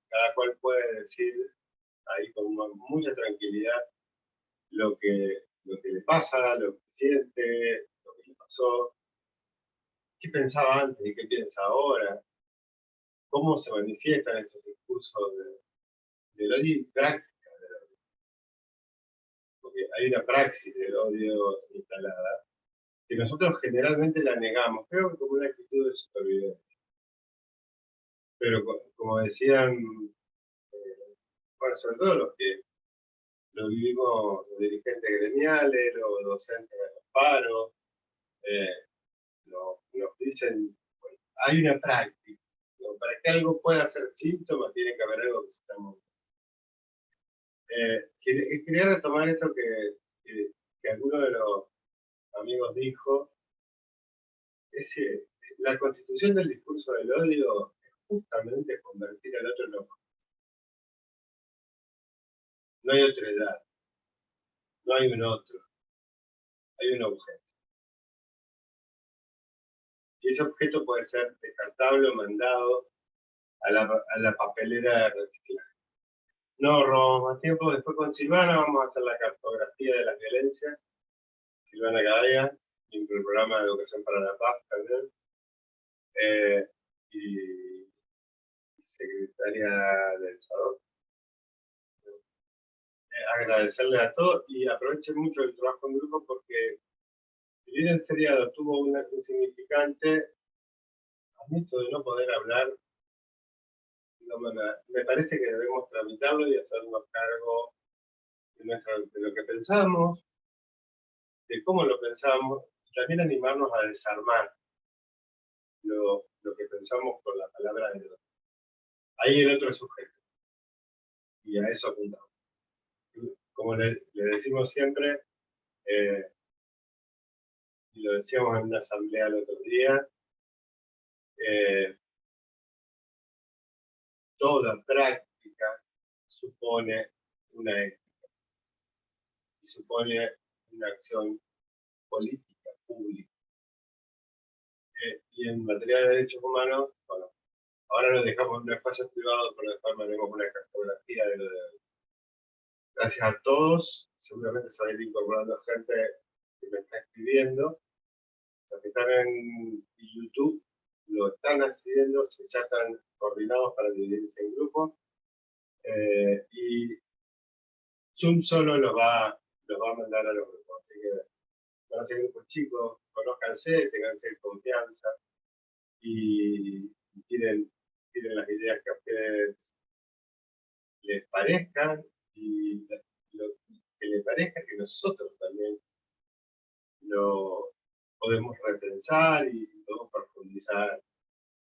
cada cual puede decir ahí con mucha tranquilidad lo que le pasa, lo que siente, lo que le pasó, qué pensaba antes y qué piensa ahora, cómo se manifiestan estos discursos del odio y práctica del odio. Porque hay una praxis del odio instalada, que nosotros generalmente la negamos, creo que como una actitud de supervivencia. Pero como decían, bueno, sobre todo los que lo vivimos, los dirigentes gremiales, los docentes de los paros, nos dicen, bueno, hay una práctica, ¿no? Para que algo pueda ser síntoma, tiene que haber algo que se está moviendo. Quería retomar esto que alguno de los amigos dijo, la constitución del discurso del odio es justamente convertir al otro en loco. No hay otra edad, no hay un otro, hay un objeto. Y ese objeto puede ser descartable o mandado a la papelera de reciclaje. No robamos más tiempo, después con Silvana vamos a hacer la cartografía de las violencias. Silvana Gadea, del programa de Educación para la Paz también. Y secretaria del SADOC. agradecerles a todos y aprovechen mucho el trabajo en grupo porque si bien el feriado tuvo un significante, admito de no poder hablar, me parece que debemos tramitarlo y hacernos cargo de lo que pensamos, de cómo lo pensamos, y también animarnos a desarmar lo que pensamos con la palabra del otro. Ahí el otro es sujeto, y a eso apuntamos. Como le decimos siempre, y lo decíamos en una asamblea el otro día, toda práctica supone una ética y supone una acción política, pública. Y en materia de derechos humanos, bueno, ahora lo dejamos en un espacio privado, pero después haremos una cartografía de lo de hoy. Gracias a todos, seguramente se va a ir incorporando gente que me está escribiendo. Los que están en YouTube lo están haciendo, ya están coordinados para dividirse en grupos. Y Zoom solo los va a mandar a los grupos. Así que van a ser grupos chicos, conózcanse, tenganse confianza y tienen las ideas que a ustedes les parezcan y lo que les parezca que nosotros también lo podemos repensar y podemos profundizar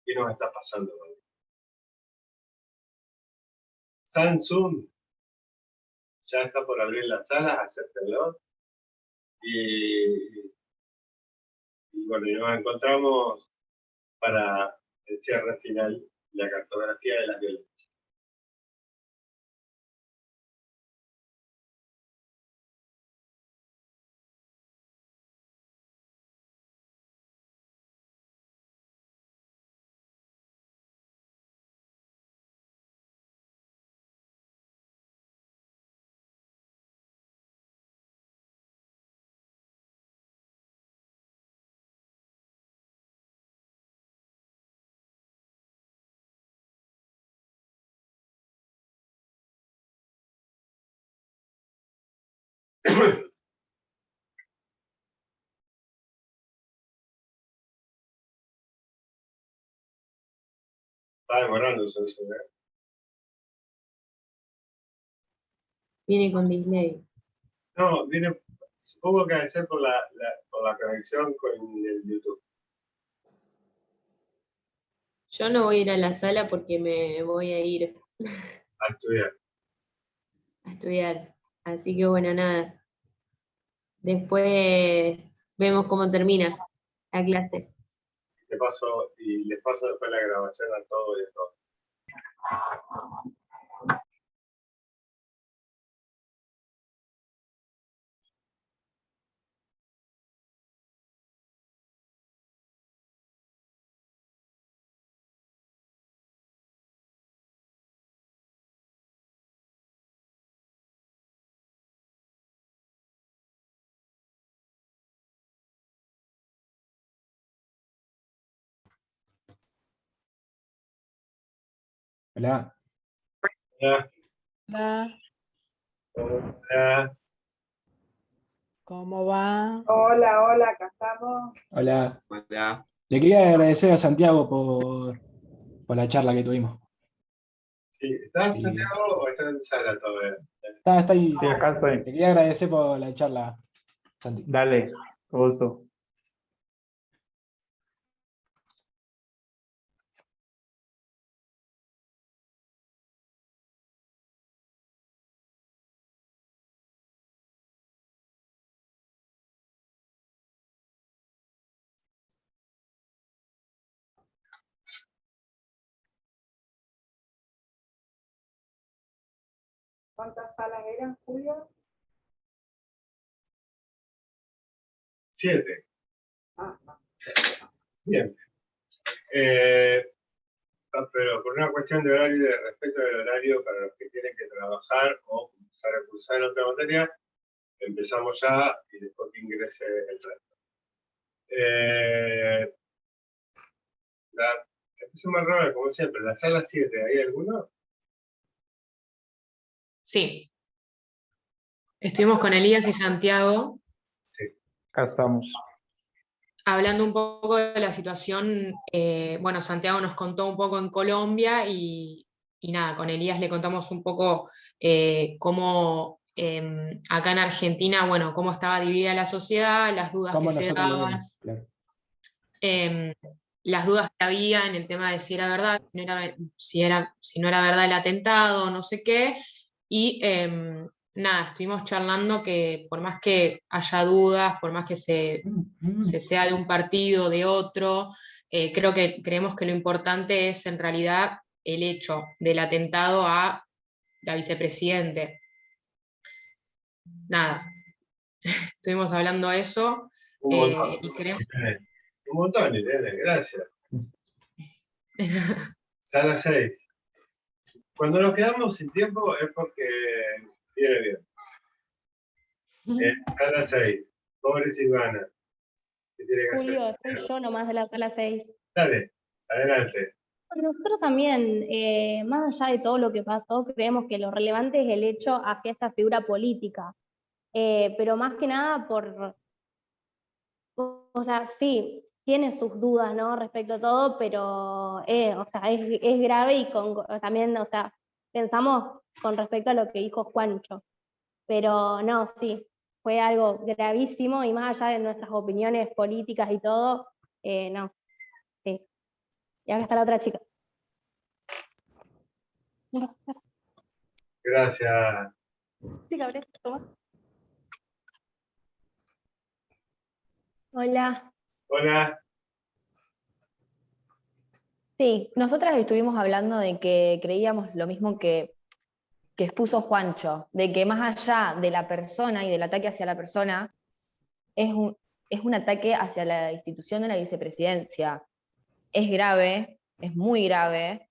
qué nos está pasando hoy. Samsung ya está por abrir las salas, acéptenlo. Y bueno, y nos encontramos para el cierre final, la cartografía de las violencias. Está demorándose eso, ¿eh? Viene con delay. No, viene, supongo que debe ser por la conexión con el YouTube. Yo no voy a ir a la sala porque me voy a ir A estudiar. a estudiar. Así que bueno, nada. Después vemos cómo termina la clase. Les paso después la grabación a todos y a todos. Hola. Hola. Hola, Hola. ¿cómo va? Hola, hola, acá estamos. Hola. Hola. Le quería agradecer a Santiago por la charla que tuvimos. Sí, ¿estás, Y- Santiago, o estás en sala todavía? Está ahí. Sí, acá estoy. Te quería agradecer por la charla, Santi. Dale, con gusto. ¿Cuántas salas eran, Julio? 7. Ah, Bien. Pero por una cuestión de horario y de respeto del horario para los que tienen que trabajar o empezar a cursar otra materia, empezamos ya y después que ingrese el resto. Empecemos al revés, como siempre. La sala 7, ¿hay alguno? Sí. Estuvimos con Elías y Santiago Acá estamos. hablando un poco de la situación. Bueno, Santiago nos contó un poco en Colombia y nada, con Elías le contamos un poco cómo acá en Argentina, bueno, cómo estaba dividida la sociedad, las dudas que Como se nosotros lo daban, vemos, claro. las dudas que había en el tema de si era verdad, si no era verdad el atentado, no sé qué. Y nada, estuvimos charlando que por más que haya dudas, por más que se sea de un partido, de otro, creemos que lo importante es en realidad el hecho del atentado a la vicepresidente. Nada, estuvimos hablando de eso Un montón. y creemos... Un montón, Irene, gracias. Sala 6. Cuando nos quedamos sin tiempo es porque viene bien. Sala 6. Pobre Silvana. ¿Qué tiene que hacer? Julio, soy yo nomás de la sala 6. Dale, adelante. Nosotros también, más allá de todo lo que pasó, creemos que lo relevante es el hecho hacia esta figura política. Pero más que nada o sea, sí, tiene sus dudas, ¿no? Respecto a todo, pero, o sea, es grave y también, o sea, pensamos con respecto a lo que dijo Juancho. Pero no, sí, fue algo gravísimo y más allá de nuestras opiniones políticas y todo, no, sí. Y acá está la otra chica. Gracias. Sí, Gabriel, toma. Hola. Hola. Sí, nosotras estuvimos hablando de que creíamos lo mismo que expuso Juancho, de que más allá de la persona y del ataque hacia la persona, es un ataque hacia la institución de la vicepresidencia. Es grave, es muy grave,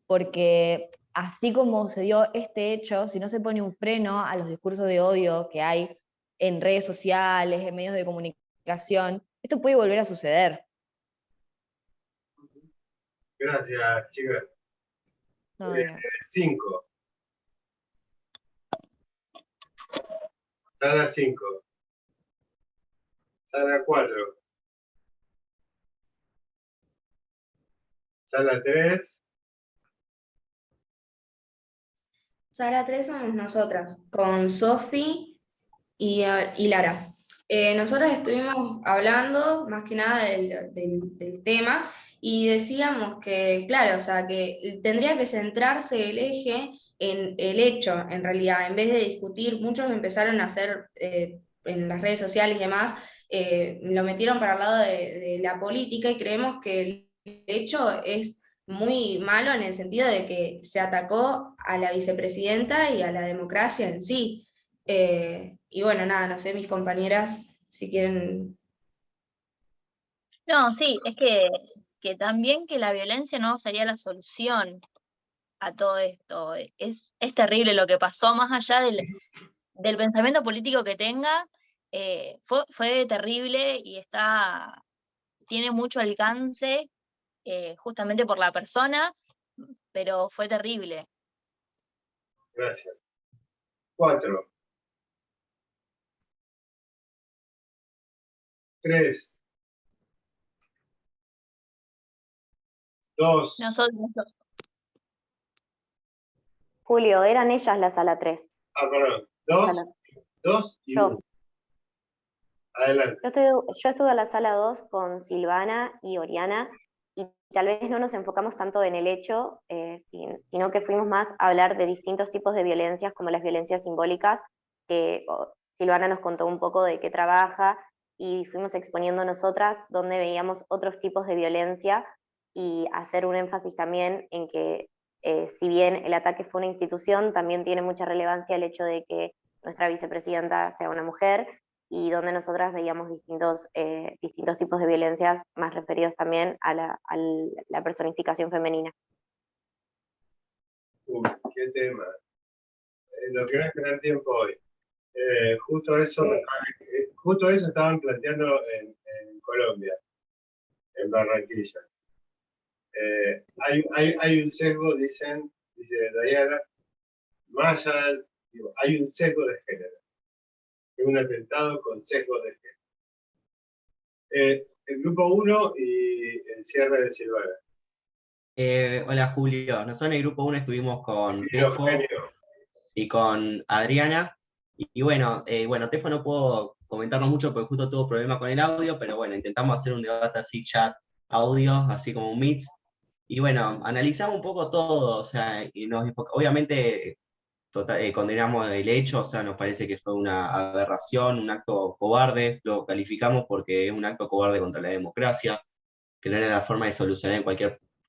porque así como se dio este hecho, si no se pone un freno a los discursos de odio que hay en redes sociales, en medios de comunicación, esto puede volver a suceder. Gracias, chicas. No, 5. Sala 5. Sala 4. Sala 3. Sala 3 somos nosotras, con Sofi y Lara. Nosotras estuvimos hablando más que nada del tema y decíamos que, claro, o sea, que tendría que centrarse el eje en el hecho, en realidad, en vez de discutir. Muchos empezaron a hacer en las redes sociales y demás, lo metieron para el lado de la política, y creemos que el hecho es muy malo en el sentido de que se atacó a la vicepresidenta y a la democracia en sí. Y bueno, nada, no sé, mis compañeras, si quieren. No, sí, es que también que la violencia no sería la solución a todo esto. Es terrible lo que pasó, más allá del pensamiento político que tenga, fue terrible y tiene mucho alcance justamente por la persona, pero fue terrible. Gracias. 4. 3. 2. Nosotros, Julio, eran ellas la sala 3. Ah, perdón. 2 y 1. Adelante. Yo estuve en la sala 2 con Silvana y Oriana, y tal vez no nos enfocamos tanto en el hecho, sino que fuimos más a hablar de distintos tipos de violencias, como las violencias simbólicas, que Silvana nos contó un poco de qué trabaja, y fuimos exponiendo nosotras donde veíamos otros tipos de violencia, y hacer un énfasis también en que si bien el ataque fue una institución, también tiene mucha relevancia el hecho de que nuestra vicepresidenta sea una mujer, y donde nosotras veíamos distintos tipos de violencias más referidos también a la personificación femenina. Qué tema. Lo que no es tener tiempo hoy. Justo eso estaban planteando en Colombia, en Barranquilla. Hay un sesgo, dice Diana, hay un sesgo de género. de un atentado con sesgos de género. El grupo 1 y el cierre de Silvana. Hola Julio, nosotros en el grupo 1 estuvimos con Tefo Eugenio. y con Adriana, y bueno, Tefo no puedo comentarnos mucho porque justo tuvo problema con el audio, pero bueno, intentamos hacer un debate así, chat, audio, así como un meet, y bueno, analizamos un poco todo, o sea, y obviamente condenamos el hecho, o sea, nos parece que fue una aberración, un acto cobarde, lo calificamos porque es un acto cobarde contra la democracia, que no era la forma de solucionar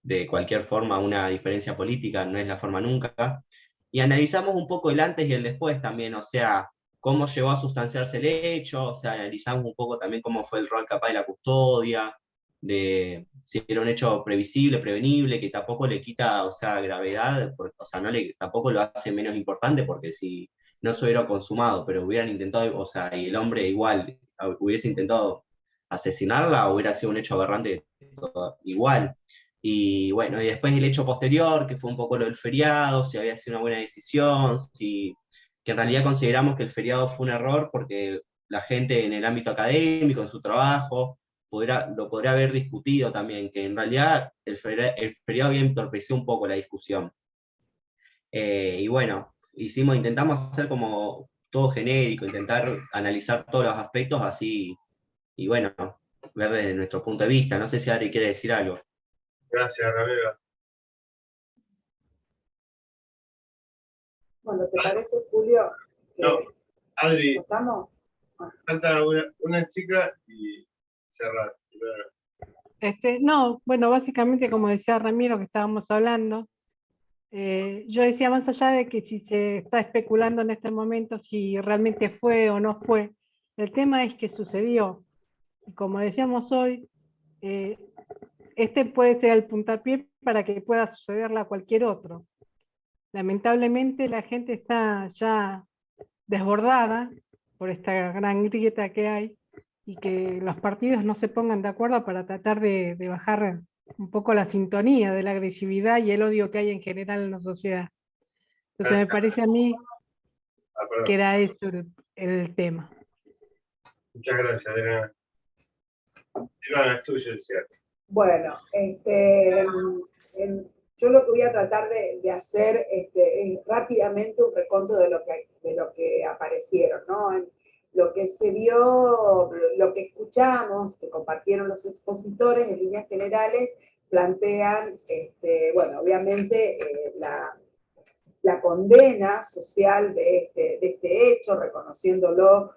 de cualquier forma una diferencia política, no es la forma nunca. Y analizamos un poco el antes y el después también, o sea, cómo llegó a sustanciarse el hecho, o sea, analizamos un poco también cómo fue el rol capaz de la custodia, de si era un hecho previsible, prevenible, que tampoco le quita, o sea, gravedad, o sea, tampoco lo hace menos importante, porque si no se hubiera consumado, pero hubieran intentado, o sea, y el hombre igual hubiese intentado asesinarla, hubiera sido un hecho aberrante igual. Y bueno, y después el hecho posterior, que fue un poco lo del feriado, si había sido una buena decisión, que en realidad consideramos que el feriado fue un error porque la gente en el ámbito académico, en su trabajo, lo podría haber discutido también, que en realidad el feriado había entorpecido un poco la discusión. Y bueno, intentamos hacer como todo genérico, intentar analizar todos los aspectos así, y bueno, ver desde nuestro punto de vista. No sé si Adri quiere decir algo. Gracias, Ramiro. Bueno, ¿te parece, Julio? No, Adri, ¿Estamos? falta una chica y cerrás. No, bueno, básicamente como decía Ramiro que estábamos hablando, yo decía más allá de que si se está especulando en este momento si realmente fue o no fue, el tema es que sucedió. Y como decíamos hoy, este puede ser el puntapié para que pueda sucederle a cualquier otro. Lamentablemente la gente está ya desbordada por esta gran grieta que hay y que los partidos no se pongan de acuerdo para tratar de bajar un poco la sintonía de la agresividad y el odio que hay en general en la sociedad. Entonces me parece a mí que era eso el tema. Muchas gracias, Adriana. Silvana, es tuyo el cierre. Bueno, yo lo que voy a tratar de hacer es rápidamente un reconto de lo que aparecieron, ¿no? Lo que se vio, lo que escuchamos, que compartieron los expositores en líneas generales, plantean, bueno, obviamente la condena social de este hecho, reconociéndolo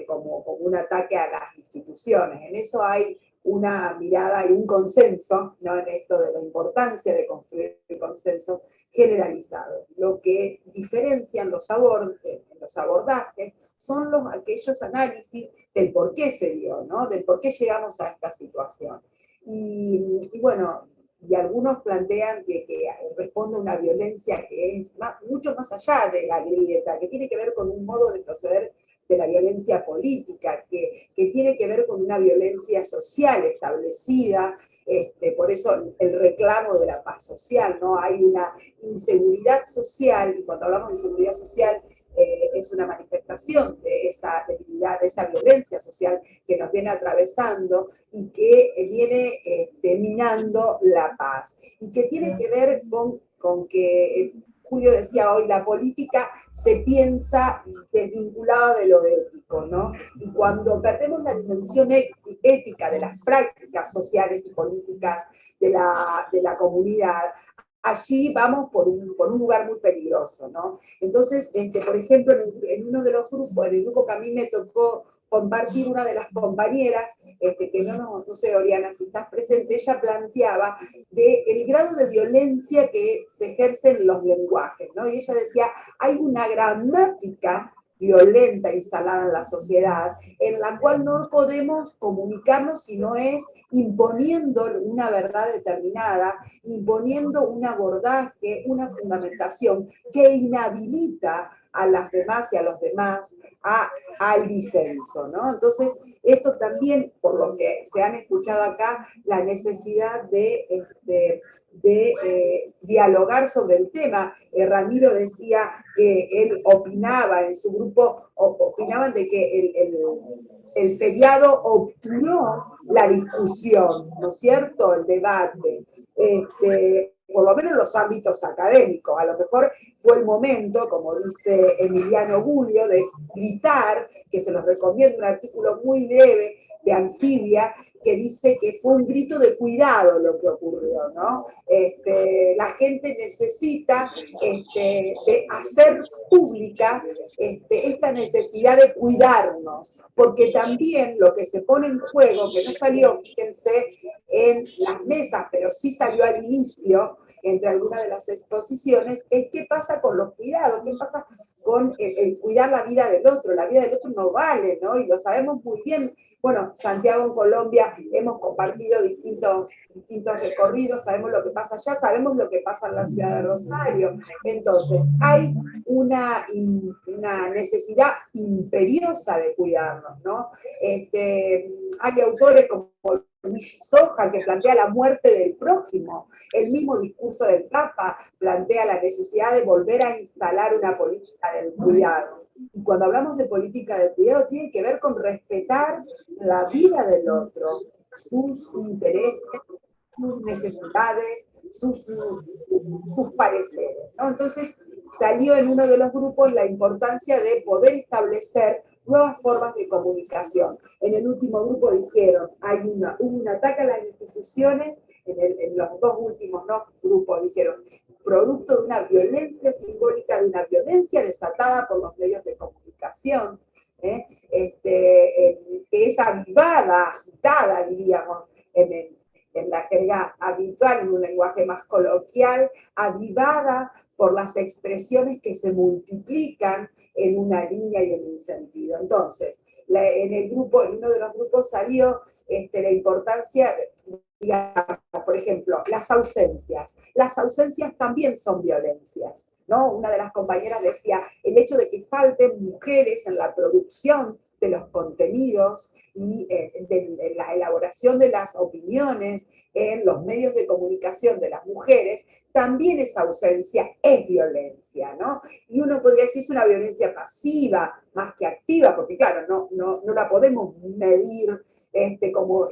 como un ataque a las instituciones. En eso hay una mirada y un consenso, ¿no? En esto de la importancia de construir consensos generalizados. Lo que diferencian los abordajes son aquellos análisis del por qué se dio, ¿no? Del por qué llegamos a esta situación. Y bueno, y algunos plantean que responde a una violencia que es mucho más allá de la grieta, que tiene que ver con un modo de proceder de la violencia política, que tiene que ver con una violencia social establecida, por eso el reclamo de la paz social, ¿no? Hay una inseguridad social, y cuando hablamos de inseguridad social, es una manifestación de esa debilidad, de esa violencia social que nos viene atravesando y que viene minando la paz. Y que tiene que ver con que Julio decía hoy, la política se piensa desvinculada de lo ético, ¿no? Y cuando perdemos la dimensión ética de las prácticas sociales y políticas de la comunidad, allí vamos por un lugar muy peligroso, ¿no? Entonces, por ejemplo, en uno de los grupos, en el grupo que a mí me tocó compartir, una de las compañeras, que no sé, Oriana, si estás presente, ella planteaba el grado de violencia que se ejerce en los lenguajes, ¿no? Y ella decía, hay una gramática violenta instalada en la sociedad, en la cual no podemos comunicarnos si no es imponiendo una verdad determinada, imponiendo un abordaje, una fundamentación que inhabilita a las demás y a los demás al disenso, ¿no? Entonces, esto también, por lo que se han escuchado acá, la necesidad de dialogar sobre el tema. Ramiro decía que él opinaba en su grupo, opinaban de que el feriado obturó la discusión, ¿no es cierto?, el debate, por lo menos en los ámbitos académicos. A lo mejor fue el momento, como dice Emiliano Guglio, de gritar, que se los recomiendo, un artículo muy breve de Anfibia, que dice que fue un grito de cuidado lo que ocurrió, ¿no? La gente necesita de hacer pública esta necesidad de cuidarnos, porque también lo que se pone en juego, que no salió, fíjense, en las mesas, pero sí salió al inicio, entre algunas de las exposiciones, es qué pasa con los cuidados, qué pasa con el cuidar la vida del otro. La vida del otro no vale, ¿no? Y lo sabemos muy bien. Bueno, Santiago, en Colombia, hemos compartido distintos recorridos, sabemos lo que pasa allá, sabemos lo que pasa en la ciudad de Rosario. Entonces, hay una necesidad imperiosa de cuidarnos, ¿no? Hay autores como Luigi Soja, que plantea la muerte del prójimo. El mismo discurso del Papa plantea la necesidad de volver a instalar una política del cuidado. Y cuando hablamos de política del cuidado, tiene que ver con respetar la vida del otro, sus intereses, sus necesidades, sus pareceres, ¿no? Entonces, salió en uno de los grupos la importancia de poder establecer nuevas formas de comunicación. En el último grupo dijeron, hubo un ataque a las instituciones, en los dos últimos grupos dijeron, producto de una violencia simbólica, de una violencia desatada por los medios de comunicación, que es avivada, agitada, diríamos, en la jerga habitual, en un lenguaje más coloquial, avivada por las expresiones que se multiplican en una línea y en un sentido. Entonces, en uno de los grupos salió la importancia, digamos, por ejemplo, las ausencias. Las ausencias también son violencias, ¿no? Una de las compañeras decía, el hecho de que falten mujeres en la producción de los contenidos y de la elaboración de las opiniones en los medios de comunicación de las mujeres, también esa ausencia es violencia, ¿no? Y uno podría decir es una violencia pasiva, más que activa, porque claro, no la podemos medir como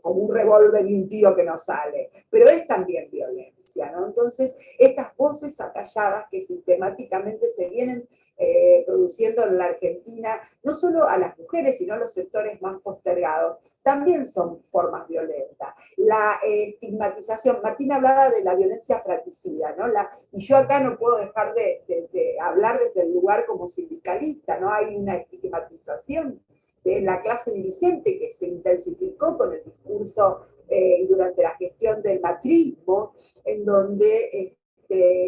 un revólver y un tiro que no sale, pero es también violencia, ¿no? Entonces, estas voces acalladas que sistemáticamente se vienen produciendo en la Argentina, no solo a las mujeres, sino a los sectores más postergados, también son formas violentas. La estigmatización, Martín hablaba de la violencia fratricida, ¿no? Y yo acá no puedo dejar de hablar desde el lugar como sindicalista, ¿no? Hay una estigmatización de la clase dirigente que se intensificó con el discurso durante la gestión del macrismo, en donde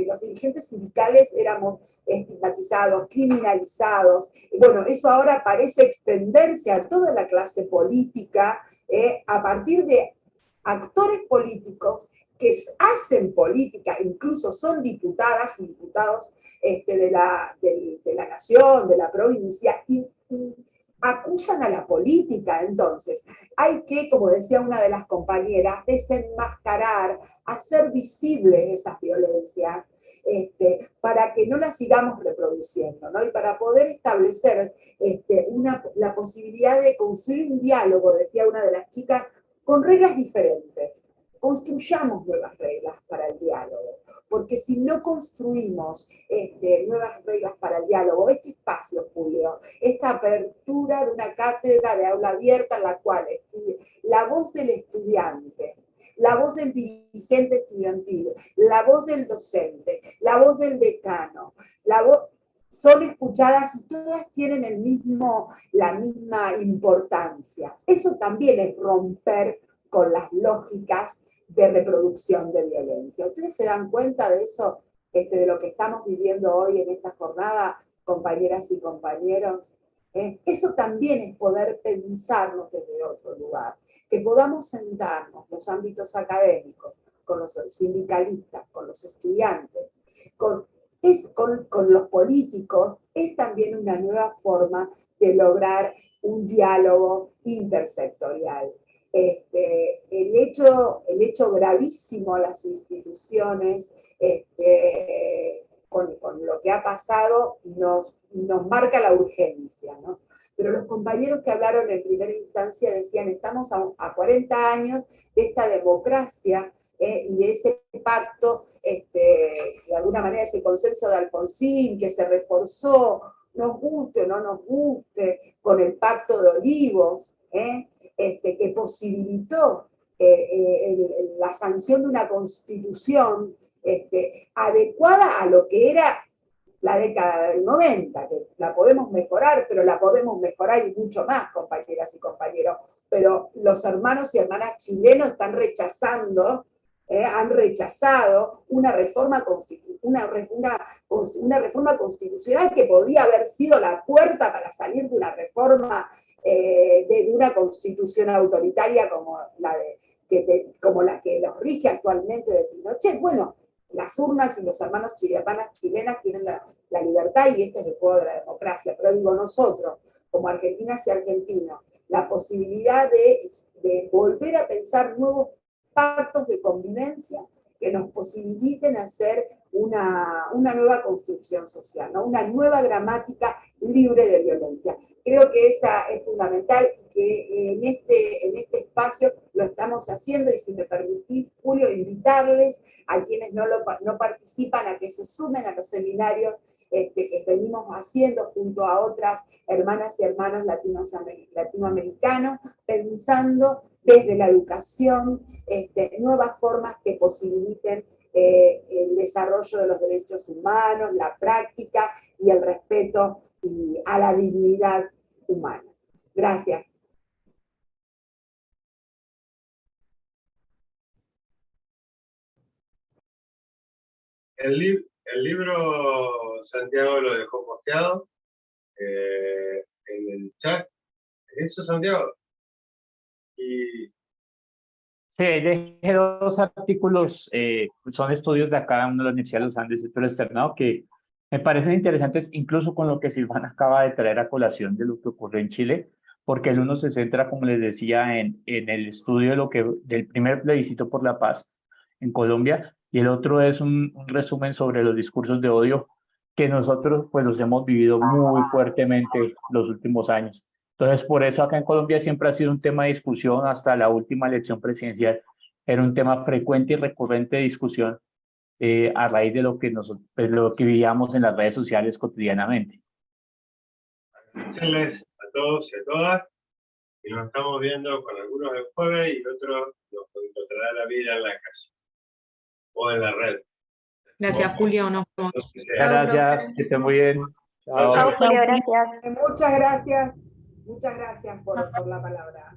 los dirigentes sindicales éramos estigmatizados, criminalizados. Bueno, eso ahora parece extenderse a toda la clase política a partir de actores políticos que hacen política, incluso son diputadas y diputados de la nación, de la provincia, y acusan a la política. Entonces, hay que, como decía una de las compañeras, desenmascarar, hacer visibles esas violencias, para que no las sigamos reproduciendo, ¿no? Y para poder establecer la posibilidad de construir un diálogo, decía una de las chicas, con reglas diferentes. Construyamos nuevas reglas para el diálogo, porque si no construimos nuevas reglas para el diálogo, este espacio, Julio, esta apertura de una cátedra de aula abierta en la cual la voz del estudiante, la voz del dirigente estudiantil, la voz del docente, la voz del decano, son escuchadas y todas tienen la misma importancia. Eso también es romper con las lógicas de reproducción de violencia. ¿Ustedes se dan cuenta de eso, de lo que estamos viviendo hoy en esta jornada, compañeras y compañeros? Eso también es poder pensarnos desde otro lugar, que podamos sentarnos los ámbitos académicos, con los sindicalistas, con los estudiantes, con con los políticos, es también una nueva forma de lograr un diálogo intersectorial. El hecho gravísimo a las instituciones con lo que ha pasado nos marca la urgencia, ¿no? Pero los compañeros que hablaron en primera instancia decían, estamos a 40 años de esta democracia y de ese pacto, de alguna manera ese consenso de Alfonsín que se reforzó, nos guste o no nos guste, con el pacto de Olivos, que posibilitó la sanción de una constitución adecuada a lo que era la década del 90, que la podemos mejorar, pero la podemos mejorar y mucho más, compañeras y compañeros. Pero los hermanos y hermanas chilenos están rechazando, han rechazado una reforma constitucional que podía haber sido la puerta para salir de una reforma de una constitución autoritaria como la que los rige actualmente de Pinochet. Bueno, las urnas y los hermanos chilenas tienen la libertad y este es el juego de la democracia. Pero digo, nosotros, como argentinas y argentinos, la posibilidad de volver a pensar nuevos pactos de convivencia que nos posibiliten hacer una nueva construcción social, ¿no? Una nueva gramática libre de violencia. Creo que esa es fundamental y que en este espacio lo estamos haciendo, y si me permitís, Julio, invitarles a quienes no participan a que se sumen a los seminarios que venimos haciendo junto a otras hermanas y hermanos latinoamericanos, pensando desde la educación nuevas formas que posibiliten el desarrollo de los derechos humanos, la práctica y el respeto a la dignidad humana. Gracias. El libro Santiago lo dejó posteado en el chat. ¿Eso, Santiago? Y Sí, dejé dos artículos, son estudios de acá en la Universidad de los Andes, esto lo externado, que me parecen interesantes, incluso con lo que Silvana acaba de traer a colación de lo que ocurrió en Chile, porque el uno se centra, como les decía, en el estudio del primer plebiscito por la paz en Colombia, y el otro es un resumen sobre los discursos de odio que nosotros pues los hemos vivido muy fuertemente los últimos años. Entonces, por eso acá en Colombia siempre ha sido un tema de discusión, hasta la última elección presidencial era un tema frecuente y recurrente de discusión a raíz de lo que vivíamos en las redes sociales cotidianamente. agradecerles a todos y a todas, y nos estamos viendo con algunos el jueves y otros nos encontrará la vida en la calle o en la red. Gracias, Julio. Nos vemos. Gracias, que estén muy bien. Chao, Julio, gracias. Muchas gracias. Muchas gracias por la palabra.